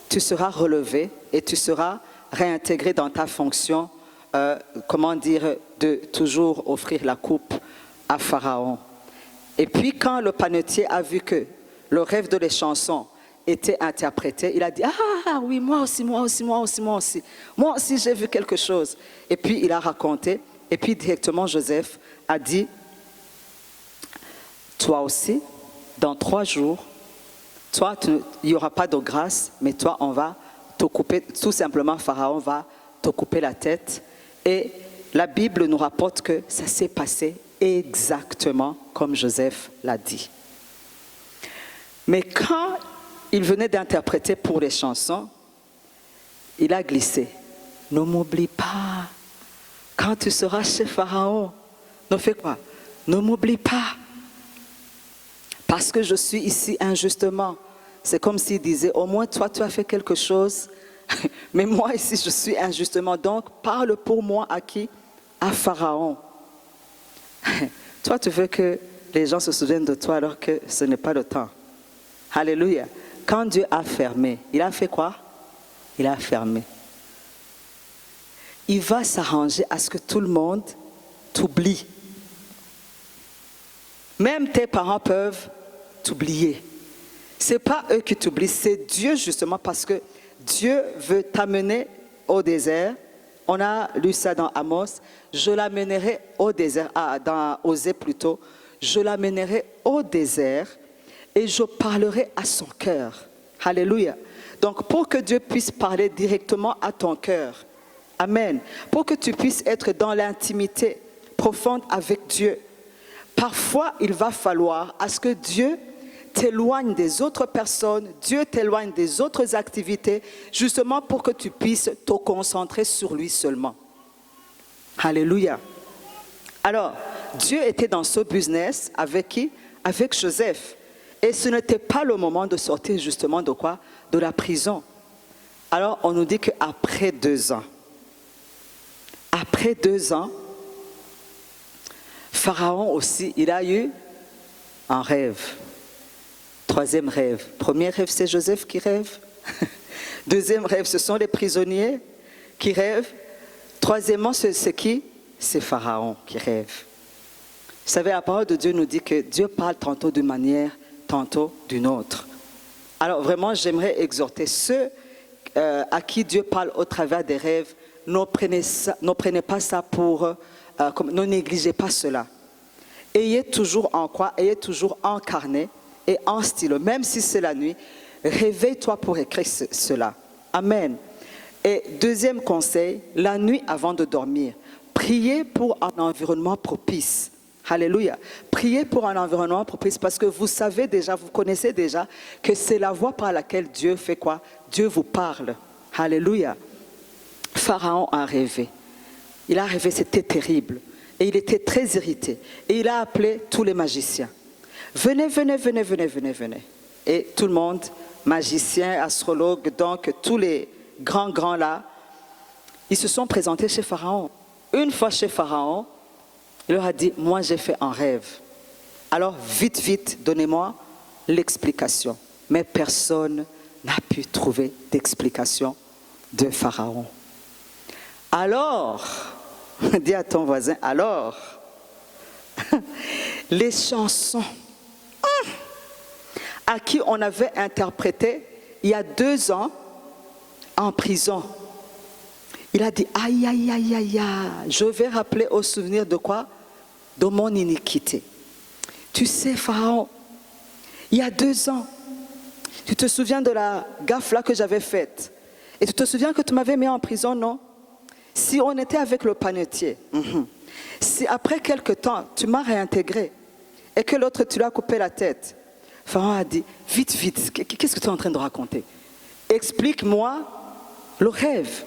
tu seras relevé et tu seras réintégré dans ta fonction, de toujours offrir la coupe à Pharaon. Et puis quand le panetier a vu que le rêve de les chansons était interprété, il a dit, ah oui, moi aussi, j'ai vu quelque chose. Et puis il a raconté, et puis directement Joseph a dit, toi aussi, dans 3 jours, toi, il n'y aura pas de grâce, mais toi, on va te couper, tout simplement, Pharaon va te couper la tête. Et la Bible nous rapporte que ça s'est passé exactement comme Joseph l'a dit. Mais quand il venait d'interpréter pour les chansons, il a glissé. Ne m'oublie pas. Quand tu seras chez Pharaon, ne fais quoi? Ne m'oublie pas. Parce que je suis ici injustement. C'est comme s'il disait, au moins toi, tu as fait quelque chose, mais moi ici, je suis injustement. Donc, parle pour moi à qui? À Pharaon. Toi, tu veux que les gens se souviennent de toi alors que ce n'est pas le temps. Alléluia. Quand Dieu a fermé, il a fait quoi? Il a fermé. Il va s'arranger à ce que tout le monde t'oublie. Même tes parents peuvent t'oublier. Ce n'est pas eux qui t'oublient, c'est Dieu justement parce que Dieu veut t'amener au désert. On a lu ça dans Amos. Je l'amènerai au désert, dans Osée plutôt. Je l'amènerai au désert et je parlerai à son cœur. Alléluia. Donc pour que Dieu puisse parler directement à ton cœur. Amen. Pour que tu puisses être dans l'intimité profonde avec Dieu. Parfois, il va falloir à ce que Dieu t'éloigne des autres personnes, Dieu t'éloigne des autres activités, justement pour que tu puisses te concentrer sur lui seulement. Alléluia. Alors, Dieu était dans ce business avec qui? Avec Joseph. Et ce n'était pas le moment de sortir justement de quoi? De la prison. Alors, on nous dit qu'après 2 ans, Pharaon aussi, il a eu un rêve. 3e rêve. Premier rêve, c'est Joseph qui rêve. 2e rêve, ce sont les prisonniers qui rêvent. 3e, c'est qui? C'est Pharaon qui rêve. Vous savez, la parole de Dieu nous dit que Dieu parle tantôt d'une manière, tantôt d'une autre. Alors vraiment, j'aimerais exhorter ceux à qui Dieu parle au travers des rêves, ne prenez pas ça pour... ne négligez pas cela. Ayez toujours en quoi? Ayez toujours incarné et en stylo. Même si c'est la nuit, réveille-toi pour écrire cela. Amen. Et 2e conseil, la nuit avant de dormir, priez pour un environnement propice. Alléluia. Priez pour un environnement propice parce que vous savez déjà, vous connaissez déjà que c'est la voie par laquelle Dieu fait quoi? Dieu vous parle. Alléluia. Pharaon a rêvé. Il a rêvé, c'était terrible. Et il était très irrité. Et il a appelé tous les magiciens. Venez. Et tout le monde, magiciens, astrologues, donc tous les grands là, ils se sont présentés chez Pharaon. Une fois chez Pharaon, il leur a dit, moi j'ai fait un rêve. Alors vite, donnez-moi l'explication. Mais personne n'a pu trouver d'explication de Pharaon. Alors, dis à ton voisin, alors, les chansons à qui on avait interprété il y a 2 ans en prison, il a dit, aïe, je vais rappeler au souvenir de quoi? De mon iniquité. Tu sais, Pharaon, il y a 2 ans, tu te souviens de la gaffe là que j'avais faite? Et tu te souviens que tu m'avais mis en prison, non? Si on était avec le panetier, si après quelque temps, tu m'as réintégré et que l'autre, tu lui as coupé la tête, Pharaon a dit, vite, qu'est-ce que tu es en train de raconter? Explique-moi le rêve.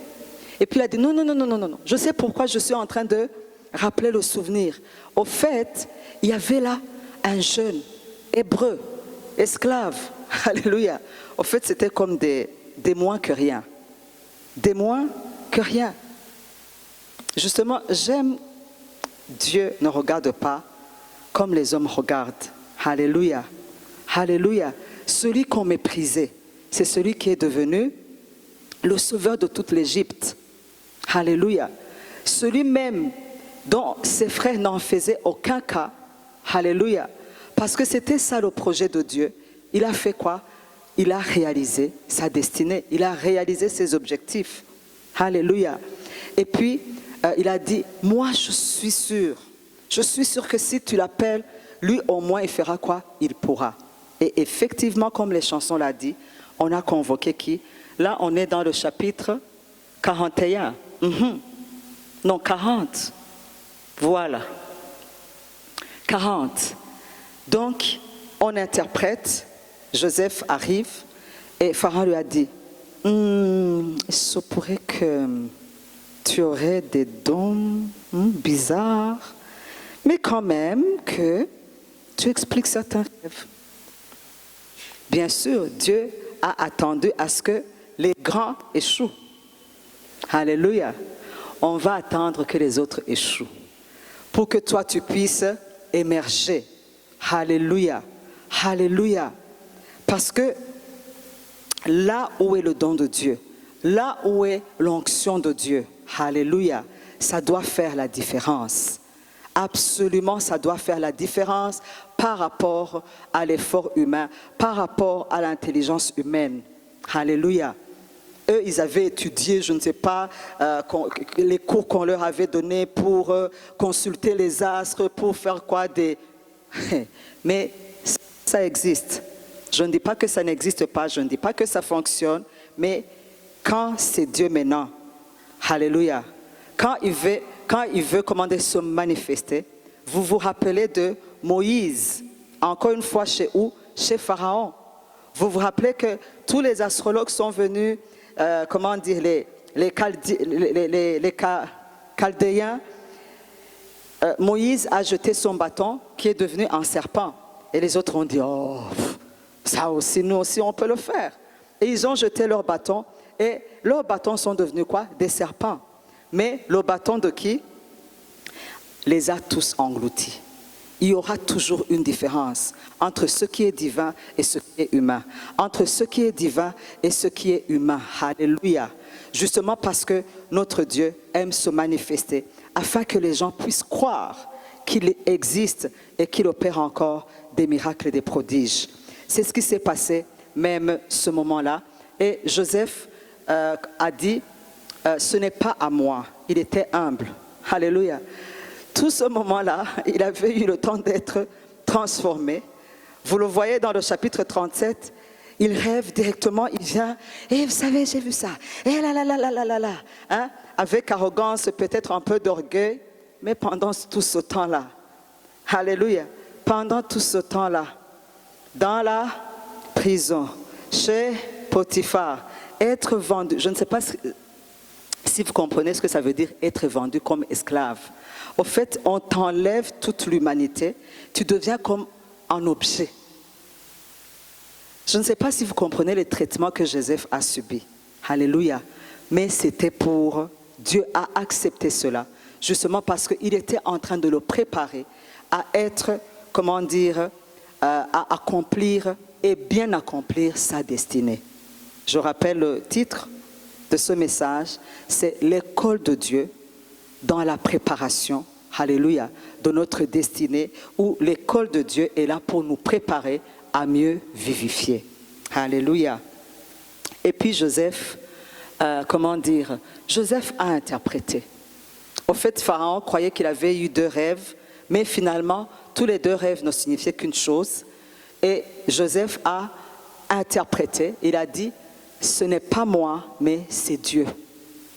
Et puis il a dit, non, je sais pourquoi je suis en train de rappeler le souvenir. Au fait, il y avait là un jeune hébreu, esclave, alléluia. Au fait, c'était comme des moins que rien. Des moins que rien. Justement, j'aime, Dieu ne regarde pas comme les hommes regardent. Alléluia. Alléluia. celui qu'on méprisait, c'est celui qui est devenu le sauveur de toute l'Égypte. Alléluia. Celui même dont ses frères n'en faisaient aucun cas. Alléluia. Parce que c'était ça le projet de Dieu. Il a fait quoi? Il a réalisé sa destinée. Il a réalisé ses objectifs. Alléluia. Et puis, il a dit, moi je suis sûr que si tu l'appelles, lui au moins il fera quoi? Il pourra. Et effectivement, comme les chansons l'ont dit, on a convoqué qui? Là, on est dans le chapitre 41. Non, 40. Voilà. 40. Donc, on interprète, Joseph arrive et Pharaon lui a dit, il se pourrait que tu aurais des dons bizarres, mais quand même que tu expliques certains rêves. Bien sûr, Dieu a attendu à ce que les grands échouent. Alléluia. On va attendre que les autres échouent pour que toi tu puisses émerger. Alléluia. Alléluia. Parce que là où est le don de Dieu, là où est l'onction de Dieu, alléluia, ça doit faire la différence. Absolument, ça doit faire la différence par rapport à l'effort humain, par rapport à l'intelligence humaine. Alléluia. Eux, ils avaient étudié, je ne sais pas, les cours qu'on leur avait donnés pour consulter les astres, pour faire quoi des... Mais ça existe. Je ne dis pas que ça n'existe pas, je ne dis pas que ça fonctionne, mais quand c'est Dieu maintenant, alléluia, quand il veut commander se manifester, vous vous rappelez de Moïse, encore une fois chez où? Chez Pharaon. Vous vous rappelez que tous les astrologues sont venus, les Chaldéens, Moïse a jeté son bâton qui est devenu un serpent. Et les autres ont dit, oh, ça aussi, nous aussi, on peut le faire. Et ils ont jeté leur bâton et leurs bâtons sont devenus quoi? Des serpents. Mais le bâton de qui? Les a tous engloutis. Il y aura toujours une différence entre ce qui est divin et ce qui est humain. Entre ce qui est divin et ce qui est humain. Alléluia. Justement parce que notre Dieu aime se manifester afin que les gens puissent croire qu'il existe et qu'il opère encore des miracles et des prodiges. C'est ce qui s'est passé même ce moment-là. Et Joseph a dit, ce n'est pas à moi. Il était humble. Alléluia. Tout ce moment-là, il avait eu le temps d'être transformé. Vous le voyez dans le chapitre 37, il rêve directement, il vient, et vous savez, j'ai vu ça, et là là là là là là là, hein? Avec arrogance, peut-être un peu d'orgueil, mais pendant tout ce temps-là, alléluia, pendant tout ce temps-là, dans la prison, chez Potiphar, être vendu, je ne sais pas si vous comprenez ce que ça veut dire être vendu comme esclave. Au fait, on t'enlève toute l'humanité, tu deviens comme un objet. Je ne sais pas si vous comprenez les traitements que Joseph a subis. Alléluia. Mais c'était pour... Dieu a accepté cela, justement parce qu'il était en train de le préparer à être, à accomplir et bien accomplir sa destinée. Je rappelle le titre de ce message, c'est l'école de Dieu dans la préparation, alléluia, de notre destinée, où l'école de Dieu est là pour nous préparer à mieux vivifier. Alléluia. Et puis Joseph, Joseph a interprété. Au fait, Pharaon croyait qu'il avait eu 2 rêves, mais finalement, tous les 2 rêves ne signifiaient qu'une chose. Et Joseph a interprété, il a dit, ce n'est pas moi, mais c'est Dieu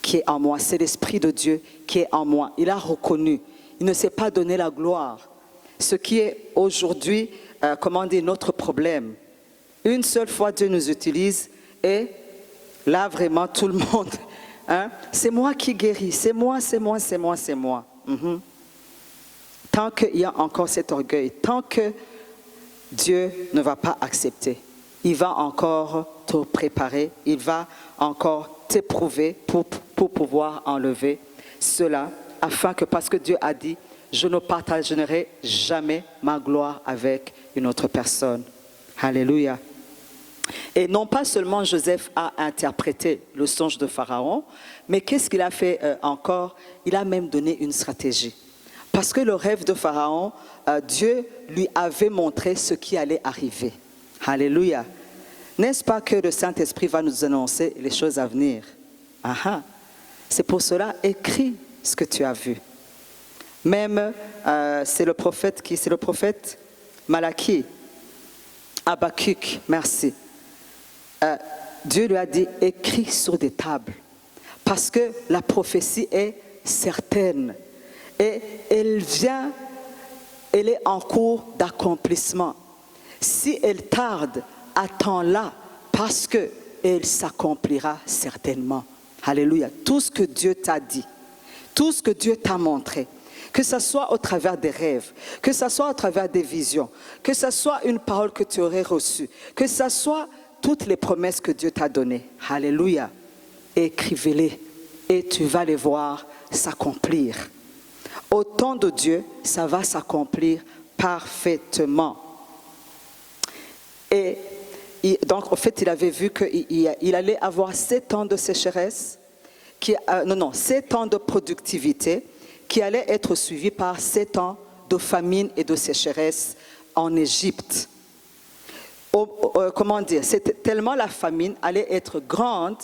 qui est en moi, c'est l'Esprit de Dieu qui est en moi. Il a reconnu, il ne s'est pas donné la gloire. Ce qui est aujourd'hui, notre problème. Une seule fois Dieu nous utilise et là vraiment tout le monde, hein, c'est moi qui guéris, c'est moi, c'est moi, c'est moi, c'est moi. Tant qu'il y a encore cet orgueil, tant que Dieu ne va pas accepter, il va encore te préparer, il va encore t'éprouver pour pouvoir enlever cela, afin que, parce que Dieu a dit, je ne partagerai jamais ma gloire avec une autre personne. Alléluia. Et non pas seulement Joseph a interprété le songe de Pharaon, mais qu'est-ce qu'il a fait encore? Il a même donné une stratégie. Parce que le rêve de Pharaon, Dieu lui avait montré ce qui allait arriver. Alléluia. N'est-ce pas que le Saint-Esprit va nous annoncer les choses à venir? C'est pour cela, écris ce que tu as vu. Même, c'est le prophète qui? C'est le prophète Malachie. Habakkuk, merci. Dieu lui a dit, écris sur des tables. Parce que la prophétie est certaine. Et elle est en cours d'accomplissement. Si elle tarde, attends-la, parce qu'elle s'accomplira certainement. Alléluia. Tout ce que Dieu t'a dit, tout ce que Dieu t'a montré, que ce soit au travers des rêves, que ce soit au travers des visions, que ce soit une parole que tu aurais reçue, que ce soit toutes les promesses que Dieu t'a données. Alléluia. Écrivez-les et tu vas les voir s'accomplir. Au temps de Dieu, ça va s'accomplir parfaitement. Et donc, en fait, il avait vu qu'il allait avoir 7 ans de sécheresse, 7 ans de productivité, qui allait être suivi par 7 ans de famine et de sécheresse en Égypte. Comment dire? C'était tellement la famine allait être grande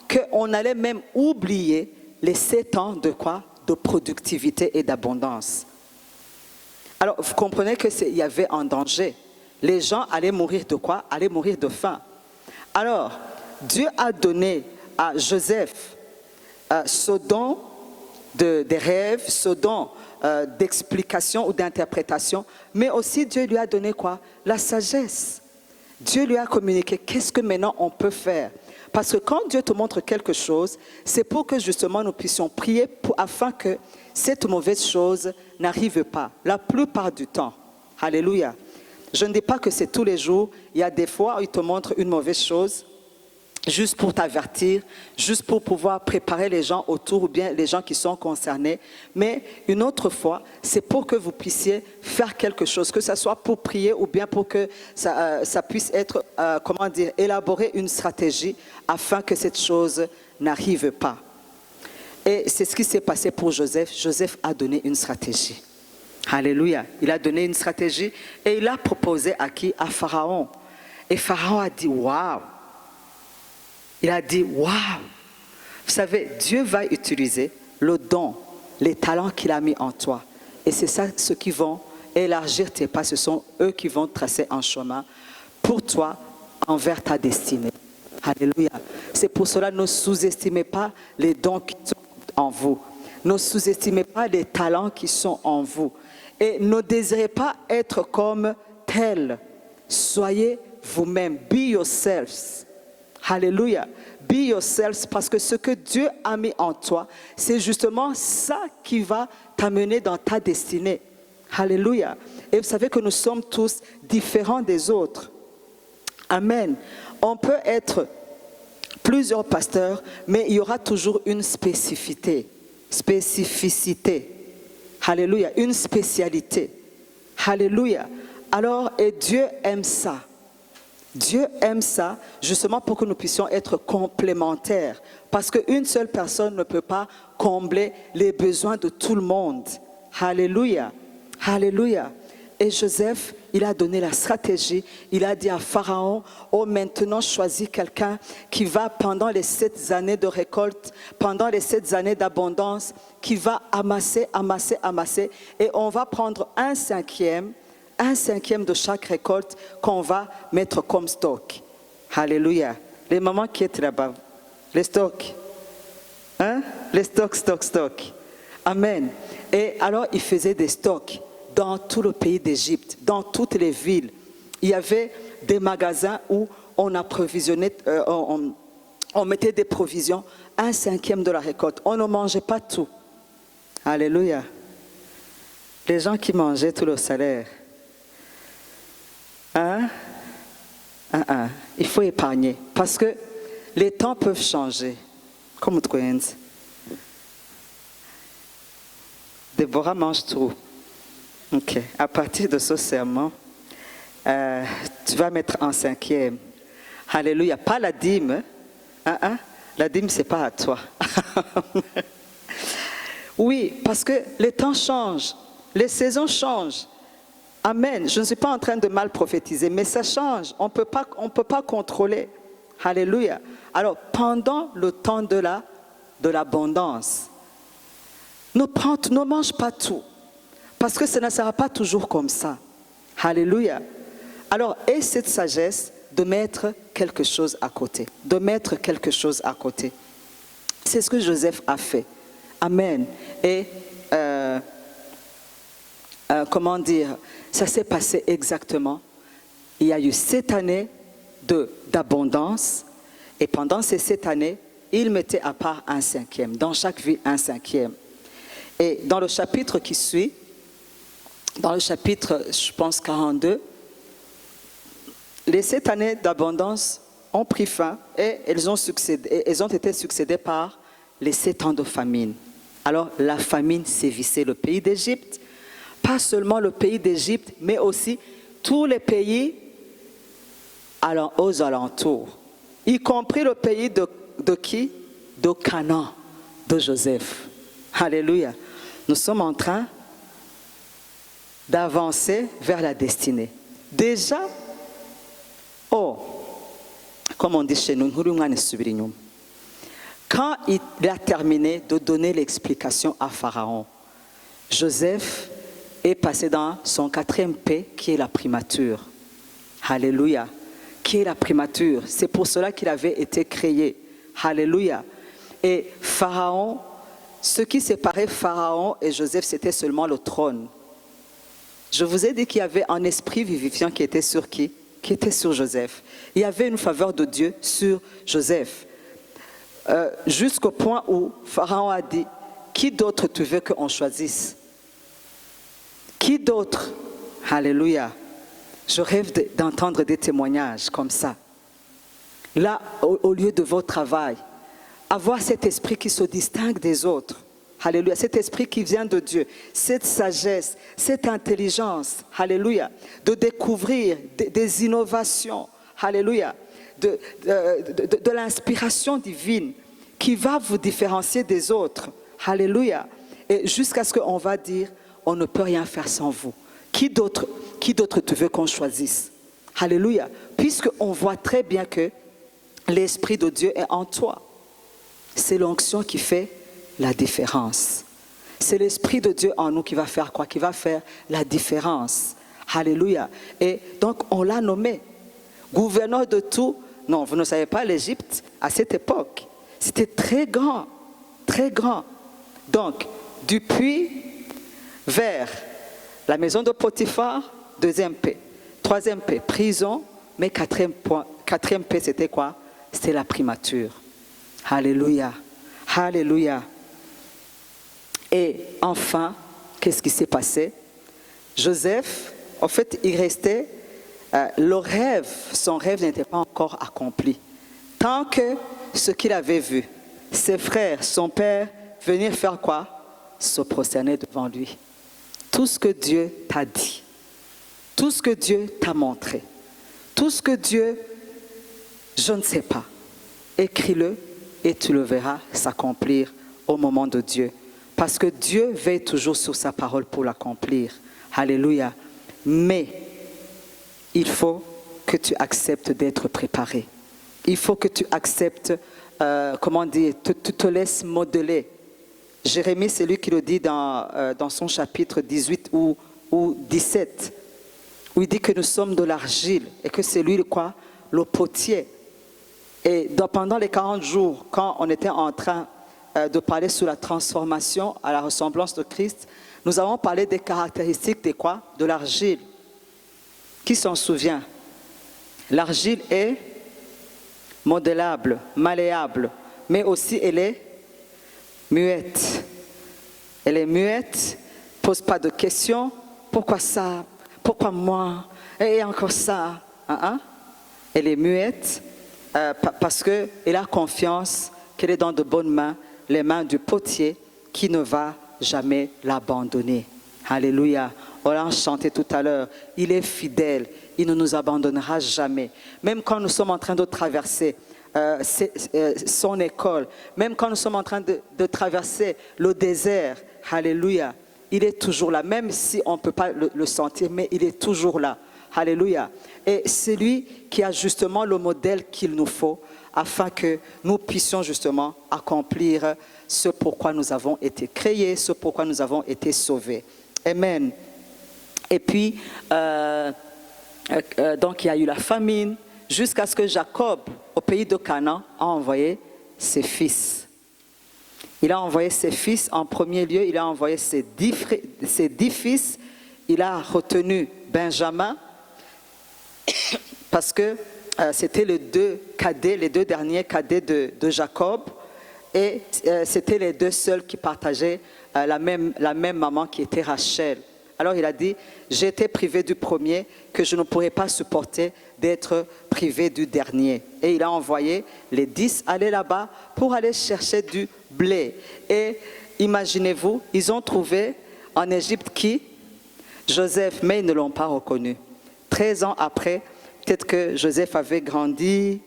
qu'on allait même oublier les 7 ans de quoi? De productivité et d'abondance. Alors, vous comprenez qu'il y avait un danger. Les gens allaient mourir de quoi? Allaient mourir de faim. Alors, Dieu a donné à Joseph ce don des rêves, ce don d'explication ou d'interprétation, mais aussi Dieu lui a donné quoi? La sagesse. Dieu lui a communiqué qu'est-ce que maintenant on peut faire. Parce que quand Dieu te montre quelque chose, c'est pour que justement nous puissions prier afin que cette mauvaise chose n'arrive pas. La plupart du temps. Alléluia. Je ne dis pas que c'est tous les jours. Il y a des fois où il te montre une mauvaise chose, juste pour t'avertir, juste pour pouvoir préparer les gens autour ou bien les gens qui sont concernés. Mais une autre fois, c'est pour que vous puissiez faire quelque chose, que ce soit pour prier ou bien pour que ça puisse être, élaborer une stratégie afin que cette chose n'arrive pas. Et c'est ce qui s'est passé pour Joseph. Joseph a donné une stratégie. Alléluia. Il a donné une stratégie et il a proposé à qui? À Pharaon. Et Pharaon a dit, waouh! Il a dit, waouh! Vous savez, Dieu va utiliser le don, les talents qu'il a mis en toi. Et c'est ça ceux qui vont élargir tes pas. Ce sont eux qui vont tracer un chemin pour toi envers ta destinée. Alléluia. C'est pour cela, ne sous-estimez pas les dons qui sont en vous. Ne sous-estimez pas les talents qui sont en vous. Et ne désirez pas être comme tel. Soyez vous-même. Be yourselves. Alléluia. Be yourselves, parce que ce que Dieu a mis en toi, c'est justement ça qui va t'amener dans ta destinée. Alléluia. Et vous savez que nous sommes tous différents des autres. Amen. On peut être plusieurs pasteurs, mais il y aura toujours une spécificité. Alléluia. Une spécialité. Alléluia. Alors, et Dieu aime ça. Dieu aime ça justement pour que nous puissions être complémentaires. Parce qu'une seule personne ne peut pas combler les besoins de tout le monde. Alléluia. Alléluia. Et Joseph, il a donné la stratégie. Il a dit à Pharaon, oh maintenant choisis quelqu'un qui va pendant les 7 années de récolte, pendant les 7 années d'abondance, qui va amasser. Et on va prendre un cinquième de chaque récolte qu'on va mettre comme stock. Alléluia. Les mamans qui étaient là-bas, les stocks. Hein? Les stocks. Amen. Et alors, il faisait des stocks dans tout le pays d'Égypte, dans toutes les villes. Il y avait des magasins où on approvisionnait, on mettait des provisions, un cinquième de la récolte. On ne mangeait pas tout. Alléluia. Les gens qui mangeaient tout le salaire. Il faut épargner parce que les temps peuvent changer. Comme tu connais. Déborah mange tout. Ok. À partir de ce serment, tu vas mettre un cinquième. Alléluia. Pas la dîme. La dîme, ce n'est pas à toi. Oui, parce que les temps changent, les saisons changent. Amen. Je ne suis pas en train de mal prophétiser, mais ça change. On peut pas contrôler. Alléluia. Alors, pendant le temps de l'abondance, ne mange pas tout. Parce que ça ne sera pas toujours comme ça. Alléluia. Alors, aie cette sagesse de mettre quelque chose à côté. De mettre quelque chose à côté. C'est ce que Joseph a fait. Amen. Et, comment dire, ça s'est passé exactement. Il y a eu 7 années d'abondance. Et pendant ces 7 années, il mettait à part un 5e. Dans chaque ville, un 5e. Et dans le chapitre qui suit, dans le chapitre, je pense, 42, les 7 années d'abondance ont pris fin et elles ont été succédées par les 7 ans de famine. Alors, la famine sévissait le pays d'Égypte, pas seulement le pays d'Égypte, mais aussi tous les pays aux alentours, y compris le pays de qui? De Canaan, de Joseph. Alléluia. Nous sommes en train d'avancer vers la destinée. Déjà, comme on dit chez nous, quand il a terminé de donner l'explication à Pharaon, Joseph est passé dans son 4e P, qui est la primature. Alléluia. Qui est la primature. C'est pour cela qu'il avait été créé. Alléluia. Et Pharaon, ce qui séparait Pharaon et Joseph, c'était seulement le trône. Je vous ai dit qu'il y avait un esprit vivifiant qui était sur qui? Qui était sur Joseph. Il y avait une faveur de Dieu sur Joseph. Jusqu'au point où Pharaon a dit, qui d'autre tu veux qu'on choisisse? Qui d'autre? Alléluia. Je rêve d'entendre des témoignages comme ça. Là, au lieu de votre travail, avoir cet esprit qui se distingue des autres. Alléluia. Cet esprit qui vient de Dieu. Cette sagesse, cette intelligence. Alléluia. De découvrir des innovations. Alléluia. De l'inspiration divine qui va vous différencier des autres. Alléluia. Et jusqu'à ce qu'on va dire, on ne peut rien faire sans vous. Qui d'autre tu veux qu'on choisisse? Alléluia. Puisqu'on voit très bien que l'Esprit de Dieu est en toi. C'est l'onction qui fait la différence. C'est l'Esprit de Dieu en nous qui va faire quoi? Qui va faire la différence. Alléluia. Et donc, on l'a nommé gouverneur de tout. Non, vous ne savez pas, l'Égypte, à cette époque, c'était très grand. Très grand. Donc, du puits vers la maison de Potiphar, 2e P. 3e P, prison. Mais 4e P, c'était quoi? C'était la primature. Alléluia. Alléluia. Et enfin, qu'est-ce qui s'est passé? Joseph, en fait, il restait, son rêve n'était pas encore accompli. Tant que ce qu'il avait vu, ses frères, son père, venir faire quoi? Se prosterner devant lui. Tout ce que Dieu t'a dit, tout ce que Dieu t'a montré, tout ce que Dieu, je ne sais pas, écris-le et tu le verras s'accomplir au moment de Dieu. Parce que Dieu veille toujours sur sa parole pour l'accomplir. Alléluia. Mais il faut que tu acceptes d'être préparé. Il faut que tu acceptes, tu te laisses modeler. Jérémie, c'est lui qui le dit dans son chapitre 18 ou 17, où il dit que nous sommes de l'argile et que c'est lui le potier. Et pendant les 40 jours, quand on était en train de parler sur la transformation à la ressemblance de Christ, nous avons parlé des caractéristiques de l'argile. Qui s'en souvient? L'argile est modélable, malléable, mais aussi elle est muette. Elle est muette, pose pas de questions. Pourquoi ça? Pourquoi moi? Et encore ça? Elle est muette parce qu'elle a confiance qu'elle est dans de bonnes mains, les mains du potier qui ne va jamais l'abandonner. Alléluia. On l'a chanté tout à l'heure. Il est fidèle. Il ne nous abandonnera jamais. Même quand nous sommes en train de traverser son école, même quand nous sommes en train de traverser le désert, alléluia, il est toujours là, même si on ne peut pas le sentir, mais il est toujours là, alléluia. Et c'est lui qui a justement le modèle qu'il nous faut afin que nous puissions justement accomplir ce pourquoi nous avons été créés, ce pourquoi nous avons été sauvés. Amen. Et puis, donc il y a eu la famine, jusqu'à ce que Jacob, au pays de Canaan, a envoyé ses fils. Il a envoyé ses fils en premier lieu, il a envoyé ses 10 fils, il a retenu Benjamin, parce que c'était les deux derniers cadets de Jacob, et c'était les deux seuls qui partageaient la même maman qui était Rachel. Alors il a dit, j'ai été privé du premier, que je ne pourrais pas supporter d'être privé du dernier. Et il a envoyé les 10 aller là-bas pour aller chercher du blé. Et imaginez-vous, ils ont trouvé en Égypte qui? Joseph, mais ils ne l'ont pas reconnu. 13 ans après, peut-être que Joseph avait grandi.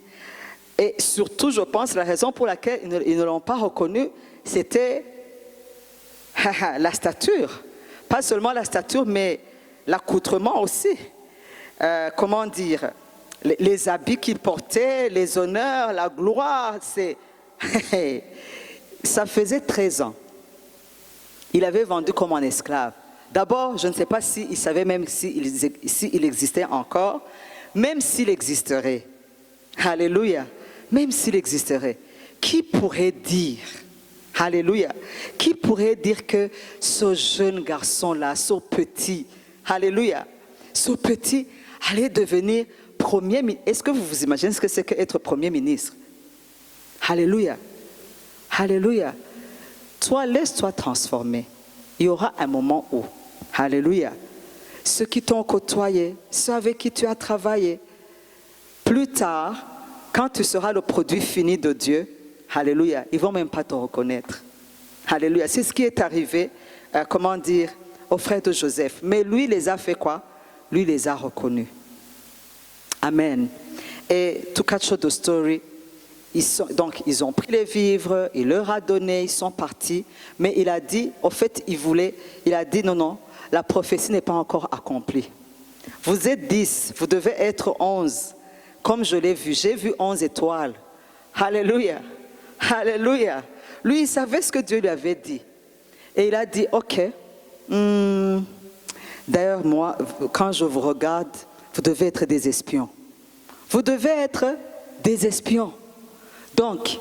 Et surtout, je pense, la raison pour laquelle ils ne l'ont pas reconnu, c'était la stature. Pas seulement la stature, mais l'accoutrement aussi. Comment dire? Les habits qu'il portait, les honneurs, la gloire, ça faisait 13 ans. Il avait vendu comme un esclave. D'abord, je ne sais pas s'il savait même s'il existait encore, même s'il existerait. Alléluia. Même s'il existerait. Qui pourrait dire, alléluia, qui pourrait dire que ce jeune garçon-là, ce petit, alléluia, ce petit allait devenir premier ministre? Est-ce que vous vous imaginez ce que c'est qu'être premier ministre? Alléluia. Alléluia. Toi, laisse-toi transformer. Il y aura un moment où, alléluia, ceux qui t'ont côtoyé, ceux avec qui tu as travaillé, plus tard, quand tu seras le produit fini de Dieu, alléluia, ils ne vont même pas te reconnaître. Alléluia. C'est ce qui est arrivé, aux frères de Joseph. Mais lui, les a fait quoi? Lui, les a reconnus. Amen. Et to cut short the story, ils ont pris les vivres, il leur a donné, ils sont partis. Mais il a dit, il a dit non, la prophétie n'est pas encore accomplie. Vous êtes 10, vous devez être 11. Comme je l'ai vu, j'ai vu 11 étoiles. Alléluia. Alléluia. Lui, il savait ce que Dieu lui avait dit. Et il a dit, ok. D'ailleurs, moi, quand je vous regarde, vous devez être des espions. Vous devez être des espions. Donc,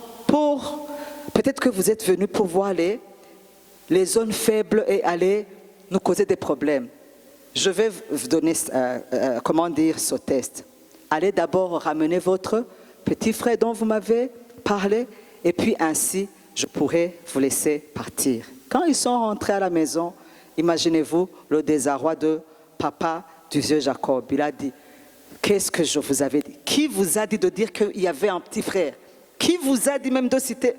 peut-être que vous êtes venus pour voir les zones faibles et aller nous causer des problèmes. Je vais vous donner, ce test. Allez d'abord ramener votre petit frère dont vous m'avez parlé, et puis ainsi, je pourrai vous laisser partir. Quand ils sont rentrés à la maison, imaginez-vous le désarroi de papa du vieux Jacob. Il a dit, qu'est-ce que je vous avais dit? Qui vous a dit de dire qu'il y avait un petit frère? Qui vous a dit même de citer?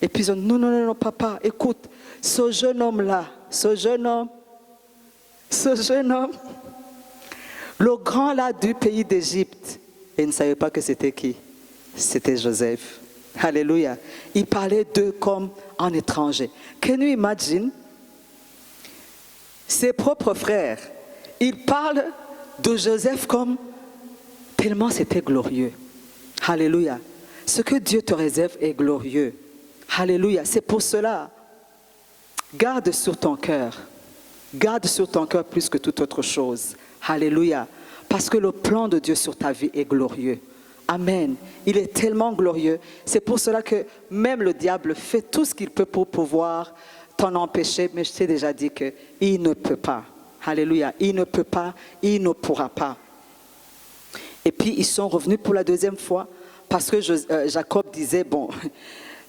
Et puis ils ont dit, non, papa, écoute, ce jeune homme-là, ce jeune homme, le grand là du pays d'Égypte, et ils ne savaient pas que c'était qui? C'était Joseph. Alléluia. Il parlait d'eux comme un étranger. Can you imagine? Ses propres frères, ils parlent de Joseph comme tellement c'était glorieux. Alléluia. Ce que Dieu te réserve est glorieux. Alléluia. C'est pour cela, garde sur ton cœur. Garde sur ton cœur plus que toute autre chose. Alléluia. Parce que le plan de Dieu sur ta vie est glorieux. Amen. Il est tellement glorieux. C'est pour cela que même le diable fait tout ce qu'il peut pour pouvoir t'en empêcher. Mais je t'ai déjà dit qu'il ne peut pas. Alléluia. Il ne peut pas, il ne pourra pas. Et puis ils sont revenus pour la deuxième fois parce que Jacob disait, bon,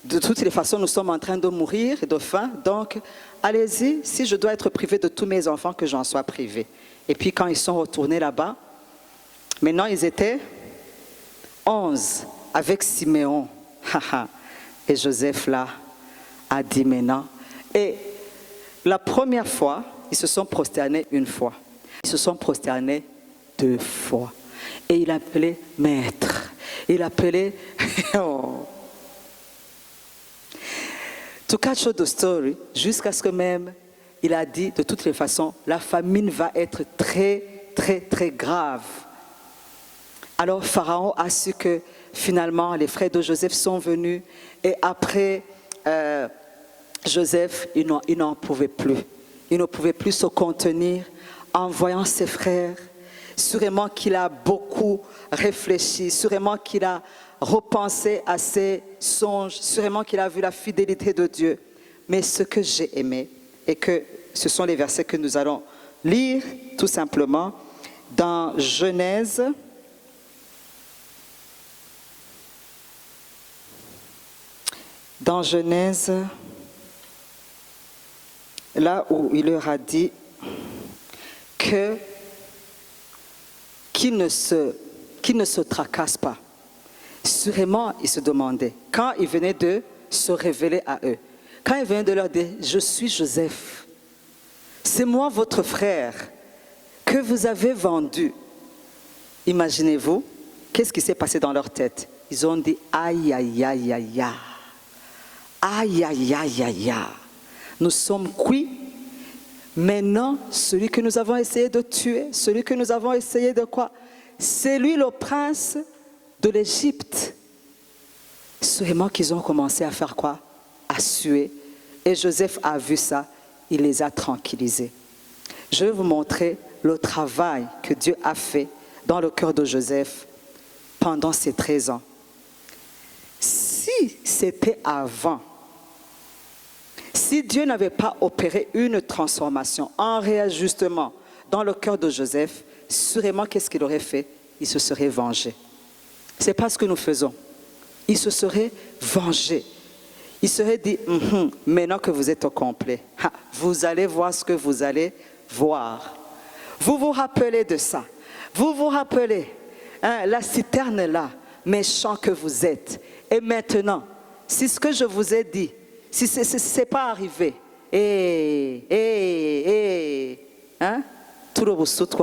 de toutes les façons, nous sommes en train de mourir de faim. Donc, allez-y, si je dois être privé de tous mes enfants, que j'en sois privé. Et puis quand ils sont retournés là-bas, maintenant ils étaient 11 avec Siméon. Et Joseph là a dit maintenant. Et la première fois, ils se sont prosternés une fois. Ils se sont prosternés 2 fois. Et il appelait maître. Il appelait... oh. To cut short the story, jusqu'à ce que même, il a dit, de toutes les façons, la famine va être très, très, très grave. Alors Pharaon a su que finalement les frères de Joseph sont venus et après Joseph, il n'en pouvait plus. Il ne pouvait plus se contenir en voyant ses frères. Sûrement qu'il a beaucoup réfléchi, sûrement qu'il a repensé à ses songes, sûrement qu'il a vu la fidélité de Dieu. Mais ce que j'ai aimé, et que ce sont les versets que nous allons lire tout simplement dans Genèse. Dans Genèse, là où il leur a dit qu'il ne se tracasse pas. Sûrement, il se demandait, quand il venait de se révéler à eux, quand il venait de leur dire, je suis Joseph, c'est moi votre frère que vous avez vendu. Imaginez-vous, qu'est-ce qui s'est passé dans leur tête? Ils ont dit, aïe, aïe, aïe, aïe, aïe. Aïe, aïe, aïe, aïe, aïe. Nous sommes cuits. Maintenant, celui que nous avons essayé de tuer, celui que nous avons essayé de quoi? C'est lui le prince de l'Égypte. Sûrement qu'ils ont commencé à faire quoi? À suer. Et Joseph a vu ça, il les a tranquillisés. Je vais vous montrer le travail que Dieu a fait dans le cœur de Joseph pendant ces 13 ans. Si c'était avant, si Dieu n'avait pas opéré une transformation, un réajustement dans le cœur de Joseph, sûrement qu'est-ce qu'il aurait fait? Il se serait vengé. Ce n'est pas ce que nous faisons. Il se serait vengé. Il serait dit, maintenant que vous êtes au complet, vous allez voir ce que vous allez voir. Vous vous rappelez de ça. Vous vous rappelez, la citerne là, méchant que vous êtes. Et maintenant, si ce que je vous ai dit, si ce n'est pas arrivé, tout le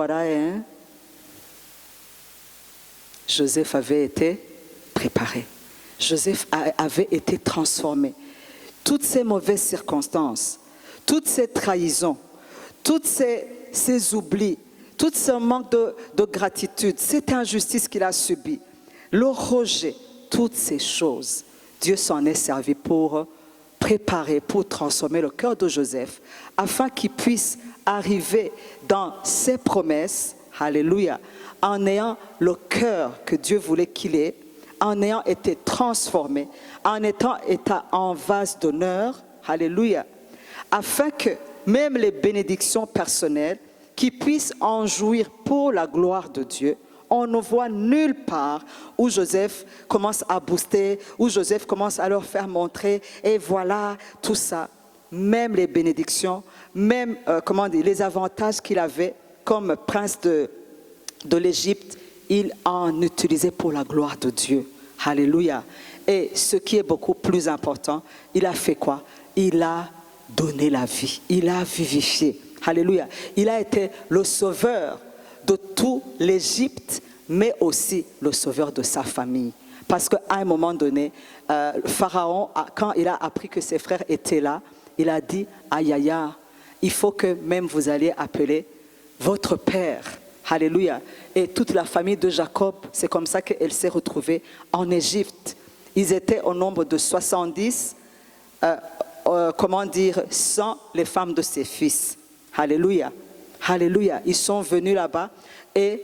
hein? Joseph avait été préparé. Joseph avait été transformé. Toutes ces mauvaises circonstances, toutes ces trahisons, toutes ces oublis, tout ce manque de gratitude, cette injustice qu'il a subie, le rejet, toutes ces choses, Dieu s'en est servi pour préparer, pour transformer le cœur de Joseph, afin qu'il puisse arriver dans ses promesses, alléluia, en ayant le cœur que Dieu voulait qu'il ait, en ayant été transformé, en étant en vase d'honneur, alléluia, afin que même les bénédictions personnelles, qui puissent en jouir pour la gloire de Dieu, on ne voit nulle part où Joseph commence à booster, où Joseph commence à leur faire montrer, et voilà, tout ça, même les bénédictions, même les avantages qu'il avait comme prince de l'Égypte, il en utilisait pour la gloire de Dieu. Alléluia. Et ce qui est beaucoup plus important, il a fait quoi? Il a donné la vie, il a vivifié. Alléluia. Il a été le sauveur de tout l'Égypte, mais aussi le sauveur de sa famille. Parce qu'à un moment donné, Pharaon, quand il a appris que ses frères étaient là, il a dit, aïe aïe aïe, il faut que même vous alliez appeler votre père. Alléluia. Et toute la famille de Jacob, c'est comme ça qu'elle s'est retrouvée en Égypte. Ils étaient au nombre de 70, sans les femmes de ses fils. Alléluia. Alléluia. Ils sont venus là-bas et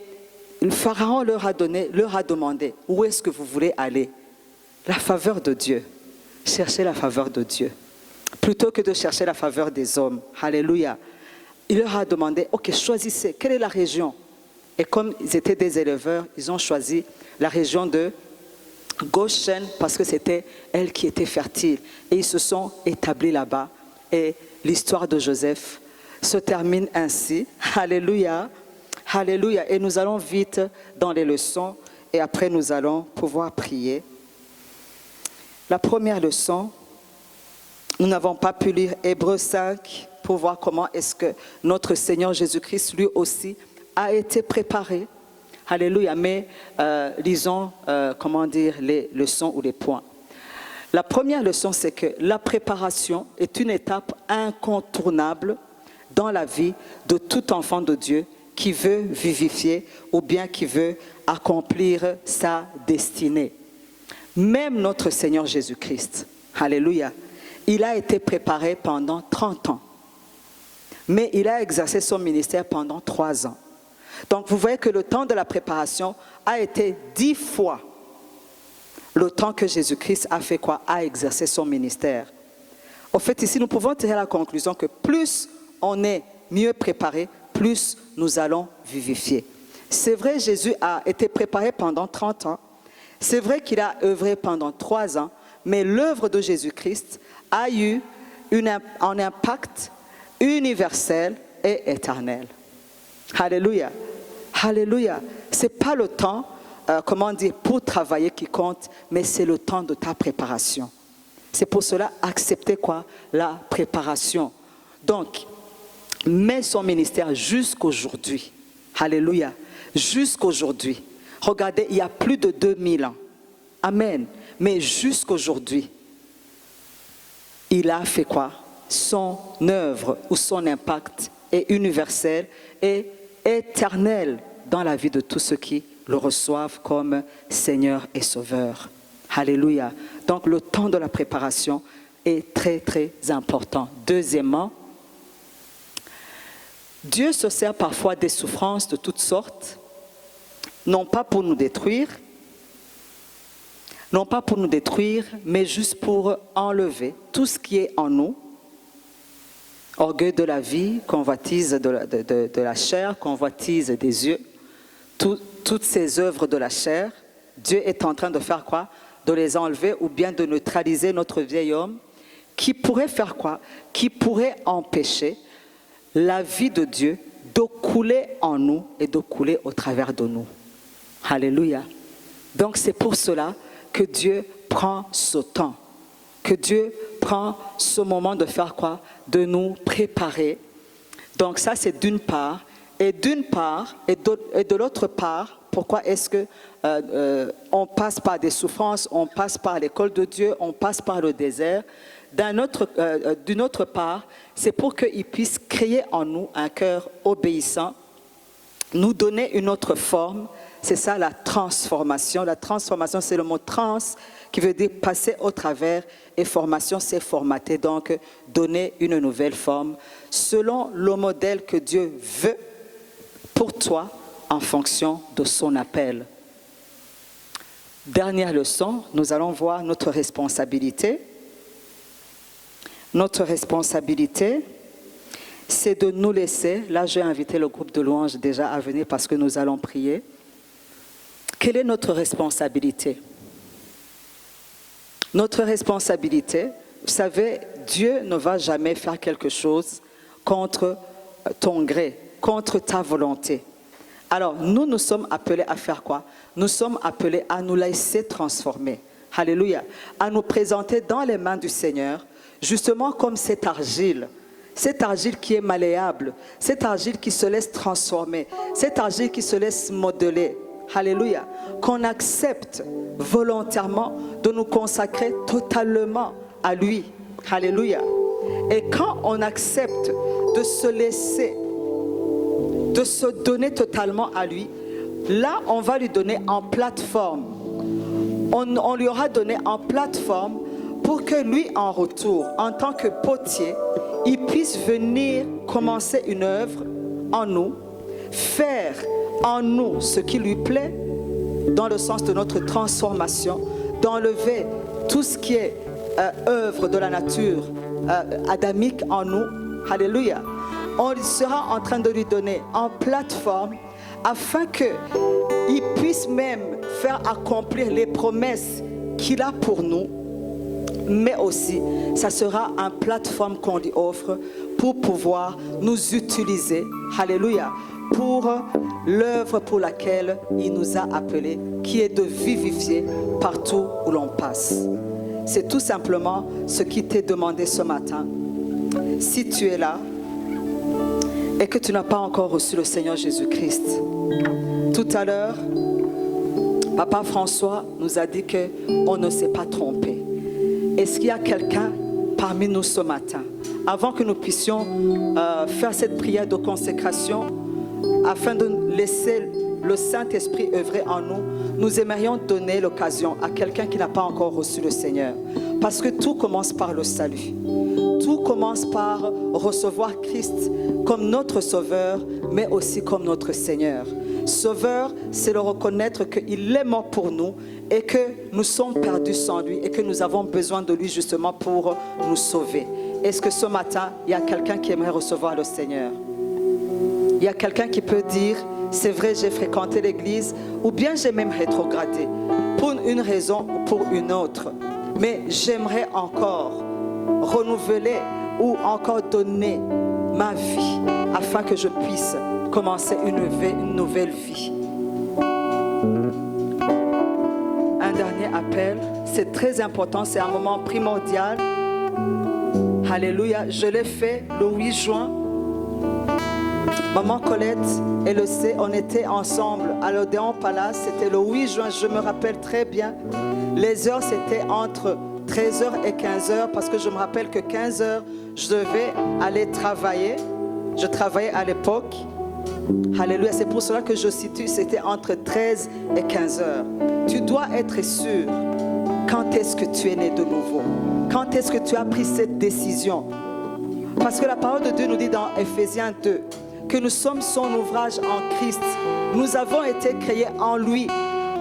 le Pharaon leur a demandé, où est-ce que vous voulez aller? La faveur de Dieu. Cherchez la faveur de Dieu. Plutôt que de chercher la faveur des hommes. Alléluia. Il leur a demandé, ok, choisissez, quelle est la région? Et comme ils étaient des éleveurs, ils ont choisi la région de Goshen parce que c'était elle qui était fertile. Et ils se sont établis là-bas. Et l'histoire de Joseph se termine ainsi. Alléluia. Alléluia. Et nous allons vite dans les leçons et après nous allons pouvoir prier. La première leçon, nous n'avons pas pu lire Hébreux 5 pour voir comment est-ce que notre Seigneur Jésus-Christ, lui aussi, a été préparé. Alléluia. Mais lisons, les leçons ou les points. La première leçon, c'est que la préparation est une étape incontournable dans la vie de tout enfant de Dieu qui veut vivifier ou bien qui veut accomplir sa destinée. Même notre Seigneur Jésus-Christ, alléluia, il a été préparé pendant 30 ans. Mais il a exercé son ministère pendant 3 ans. Donc vous voyez que le temps de la préparation a été 10 fois le temps que Jésus-Christ a fait quoi? A exercé son ministère. Au fait, ici, nous pouvons tirer la conclusion que plus on est mieux préparé, plus nous allons vivifier. C'est vrai, Jésus a été préparé pendant 30 ans. C'est vrai qu'il a œuvré pendant 3 ans, mais l'œuvre de Jésus-Christ a eu un impact universel et éternel. Alléluia. Alléluia. Ce n'est pas le temps, pour travailler qui compte, mais c'est le temps de ta préparation. C'est pour cela, accepter quoi? La préparation. Donc, mets son ministère jusqu'aujourd'hui. Alléluia. Jusqu'aujourd'hui. Regardez, il y a plus de 2000 ans. Amen. Mais jusqu'aujourd'hui, il a fait quoi? Son œuvre ou son impact est universel et éternel dans la vie de tous ceux qui le reçoivent comme Seigneur et Sauveur. Alléluia. Donc le temps de la préparation est très très important. Deuxièmement, Dieu se sert parfois des souffrances de toutes sortes, non pas pour nous détruire, mais juste pour enlever tout ce qui est en nous. Orgueil de la vie, convoitise de la chair, convoitise des yeux, toutes ces œuvres de la chair, Dieu est en train de faire quoi? De les enlever ou bien de neutraliser notre vieil homme qui pourrait faire quoi? Qui pourrait empêcher la vie de Dieu de couler en nous et de couler au travers de nous. Alléluia. Donc c'est pour cela que Dieu prend ce temps, que Dieu prend ce moment de faire quoi? De nous préparer. Donc ça c'est d'une part, et de l'autre part, pourquoi est-ce que on passe par des souffrances, on passe par l'école de Dieu, on passe par le désert? D'une autre part, c'est pour qu'il puisse créer en nous un cœur obéissant, nous donner une autre forme. C'est ça la transformation. La transformation, c'est le mot trans qui veut dire passer au travers, et formation, c'est formater, donc donner une nouvelle forme selon le modèle que Dieu veut pour toi en fonction de son appel. Dernière leçon, nous allons voir notre responsabilité. Notre responsabilité, c'est de nous laisser, là j'ai invité le groupe de louanges déjà à venir parce que nous allons prier. Quelle est notre responsabilité? Notre responsabilité, vous savez, Dieu ne va jamais faire quelque chose contre ton gré, contre ta volonté. Alors, nous sommes appelés à faire quoi? Nous sommes appelés à nous laisser transformer. Alléluia. À nous présenter dans les mains du Seigneur, justement comme cette argile qui est malléable, cette argile qui se laisse transformer, cette argile qui se laisse modeler. Alléluia. Qu'on accepte volontairement de nous consacrer totalement à lui. Alléluia. Et quand on accepte de se laisser, de se donner totalement à lui, là on va lui donner en plateforme. On lui aura donné en plateforme pour que lui en retour, en tant que potier, il puisse venir commencer une œuvre en nous, faire en nous ce qui lui plaît, dans le sens de notre transformation, d'enlever tout ce qui est œuvre de la nature adamique en nous. Alléluia. On sera en train de lui donner en plateforme afin qu'il puisse même faire accomplir les promesses qu'il a pour nous, mais aussi ça sera une plateforme qu'on lui offre pour pouvoir nous utiliser, alléluia, pour l'œuvre pour laquelle il nous a appelés, qui est de vivifier partout où l'on passe. C'est tout simplement ce qui t'est demandé ce matin. Si tu es là et que tu n'as pas encore reçu le Seigneur Jésus-Christ. Tout à l'heure, Papa François nous a dit qu'on ne s'est pas trompé. Est-ce qu'il y a quelqu'un parmi nous ce matin, avant que nous puissions faire cette prière de consécration, afin de laisser le Saint-Esprit œuvrer en nous, nous aimerions donner l'occasion à quelqu'un qui n'a pas encore reçu le Seigneur. Parce que tout commence par le salut. Tout commence par recevoir Christ comme notre Sauveur, mais aussi comme notre Seigneur. Sauveur, c'est le reconnaître qu'il est mort pour nous et que nous sommes perdus sans lui et que nous avons besoin de lui justement pour nous sauver. Est-ce que ce matin, il y a quelqu'un qui aimerait recevoir le Seigneur? Il y a quelqu'un qui peut dire, c'est vrai, j'ai fréquenté l'église, ou bien j'ai même rétrogradé, pour une raison ou pour une autre. Mais j'aimerais encore renouveler ou encore donner ma vie afin que je puisse commencer une nouvelle vie. Un dernier appel, c'est très important, c'est un moment primordial. Alléluia, je l'ai fait le 8 juin. Maman Colette et le C, on était ensemble à l'Odéon Palace, c'était le 8 juin, je me rappelle très bien. Les heures, c'était entre 13h et 15h, parce que je me rappelle que 15h, je devais aller travailler. Je travaillais à l'époque. Alléluia, c'est pour cela que je situe, c'était entre 13 et 15h. Tu dois être sûr, quand est-ce que tu es né de nouveau? Quand est-ce que tu as pris cette décision? Parce que la parole de Dieu nous dit dans Ephésiens 2, que nous sommes son ouvrage en Christ. Nous avons été créés en lui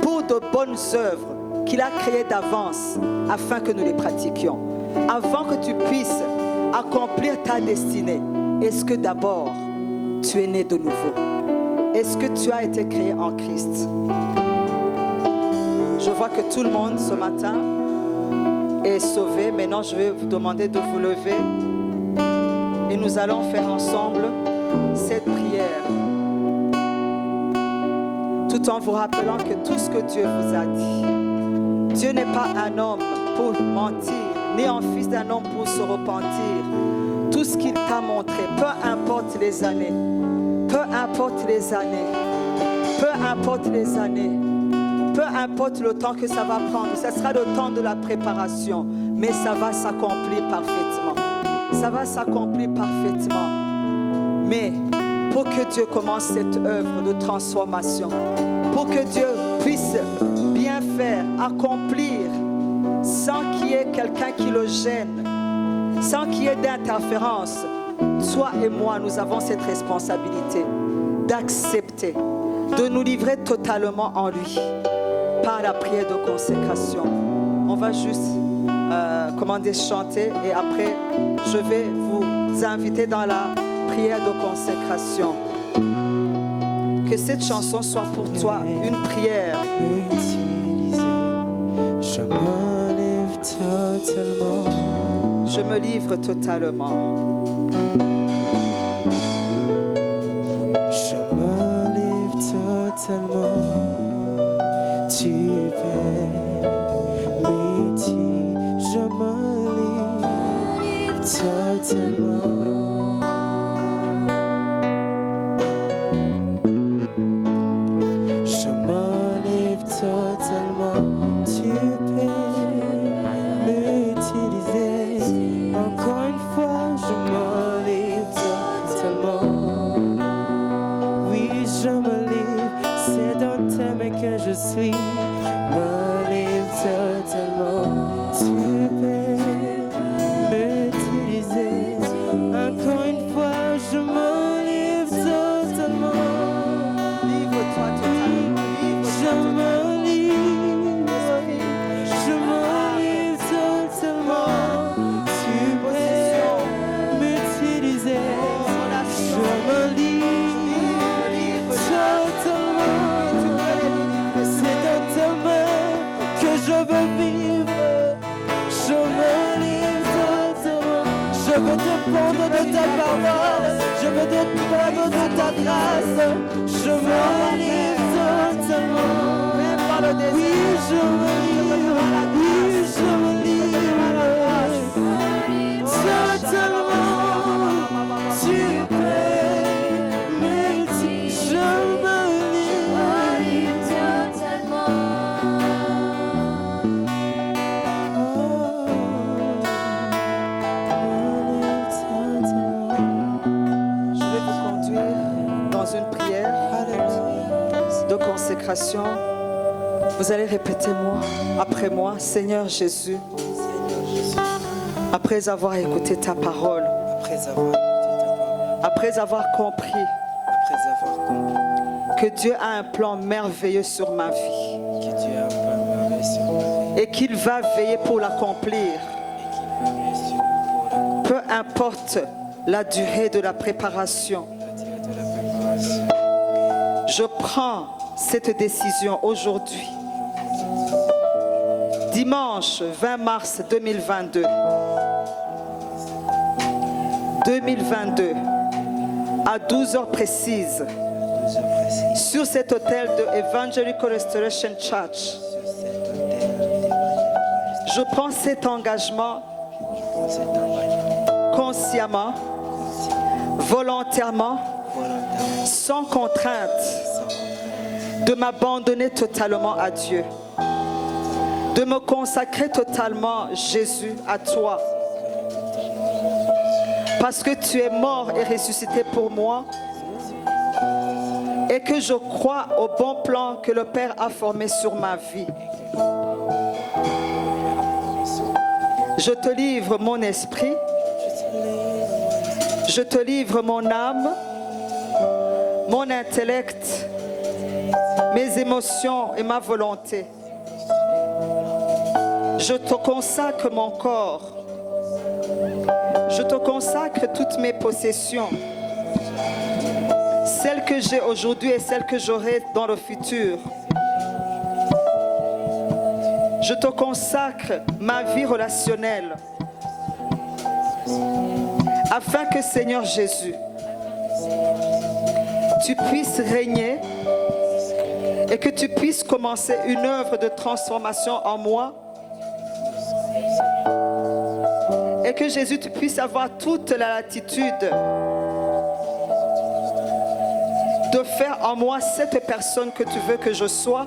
pour de bonnes œuvres qu'il a créées d'avance afin que nous les pratiquions. Avant que tu puisses accomplir ta destinée, est-ce que d'abord tu es né de nouveau? Est-ce que tu as été créé en Christ? Je vois que tout le monde ce matin est sauvé. Maintenant, je vais vous demander de vous lever et nous allons faire ensemble cette prière, tout en vous rappelant que tout ce que Dieu vous a dit, Dieu n'est pas un homme pour mentir, ni un fils d'un homme pour se repentir. Tout ce qu'il t'a montré, peu importe les années, peu importe les années, peu importe les années, peu importe le temps que ça va prendre, ce sera le temps de la préparation, mais ça va s'accomplir parfaitement. Ça va s'accomplir parfaitement. Mais pour que Dieu commence cette œuvre de transformation, pour que Dieu puisse bien faire, accomplir, sans qu'il y ait quelqu'un qui le gêne, sans qu'il y ait d'interférence, toi et moi, nous avons cette responsabilité d'accepter, de nous livrer totalement en lui, par la prière de consécration. On va juste chanter et après, je vais vous inviter dans la prière de consécration. Que cette chanson soit pour toi une prière. Je me livre totalement. Je me livre totalement. Je me livre totalement. Tu peux m'aider. Je me livre totalement. Je suis, me livre totalement. Tu peux m'utiliser. Encore une fois, je me livre totalement. Livre-toi totalement. Je me livre. Je me livre totalement. Tu peux m'utiliser. Je me livre totalement. Je veux vivre, je me livre totalement. Je veux dépendre de ta parole, je veux dépendre de ta grâce. Je me livre totalement. Oui, je me livre, oui, je me livre totalement. Tu peux consécration, vous allez répéter après moi, Seigneur Jésus, après avoir écouté ta parole, après avoir compris que Dieu a un plan merveilleux sur ma vie et qu'il va veiller pour l'accomplir, peu importe la durée de la préparation. Je prends cette décision aujourd'hui, dimanche 20 mars 2022, à 12 heures précises, sur cet hôtel de Evangelical Restoration Church. Je prends cet engagement consciemment, volontairement, sans contrainte, de m'abandonner totalement à Dieu, de me consacrer totalement, Jésus, à toi, parce que tu es mort et ressuscité pour moi, et que je crois au bon plan que le Père a formé sur ma vie. Je te livre mon esprit, je te livre mon âme, mon intellect, mes émotions et ma volonté. Je te consacre mon corps, je te consacre toutes mes possessions, celles que j'ai aujourd'hui et celles que j'aurai dans le futur. Je te consacre ma vie relationnelle, afin que, Seigneur Jésus, tu puisses régner et que tu puisses commencer une œuvre de transformation en moi, et que, Jésus, tu puisses avoir toute la latitude de faire en moi cette personne que tu veux que je sois.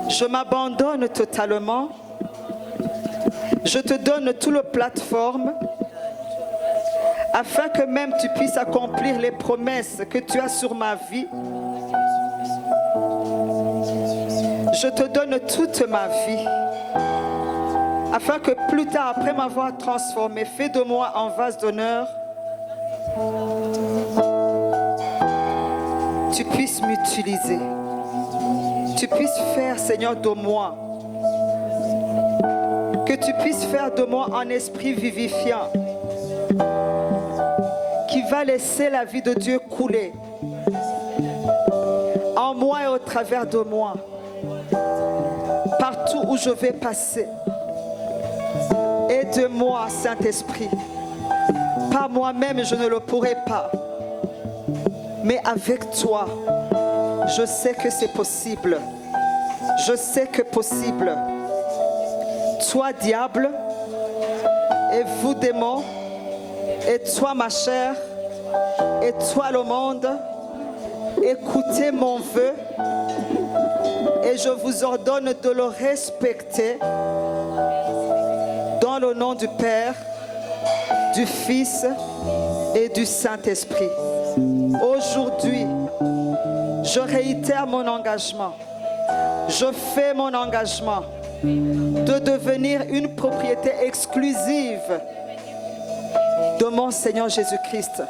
Je m'abandonne totalement. Je te donne tout le plateforme afin que même tu puisses accomplir les promesses que tu as sur ma vie. Je te donne toute ma vie afin que plus tard, après m'avoir transformé, fais de moi un vase d'honneur, tu puisses m'utiliser. Tu puisses faire, Seigneur, de moi, que tu puisses faire de moi un esprit vivifiant qui va laisser la vie de Dieu couler en moi et au travers de moi, partout où je vais passer. Aide-moi, Saint-Esprit. Par moi-même, je ne le pourrai pas, mais avec toi, je sais que c'est possible. Je sais que possible. Toi, diable, et vous, démons, et toi, ma chair, et toi, le monde, écoutez mon vœu, et je vous ordonne de le respecter dans le nom du Père, du Fils et du Saint-Esprit. Aujourd'hui, je réitère mon engagement. Je fais mon engagement de devenir une propriété exclusive de mon Seigneur Jésus-Christ,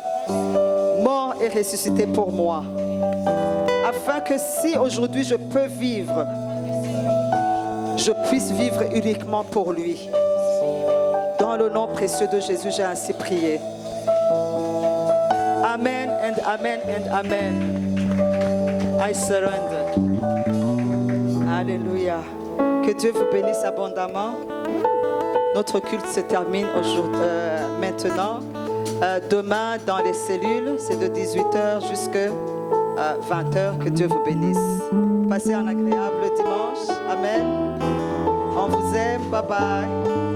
mort et ressuscité pour moi, afin que si aujourd'hui je peux vivre, je puisse vivre uniquement pour lui. Dans le nom précieux de Jésus, j'ai ainsi prié. Amen and amen and amen. I surrender. Alléluia. Que Dieu vous bénisse abondamment. Notre culte se termine maintenant. Demain, dans les cellules, c'est de 18h jusqu'à 20h. Que Dieu vous bénisse. Passez un agréable dimanche. Amen. On vous aime. Bye bye.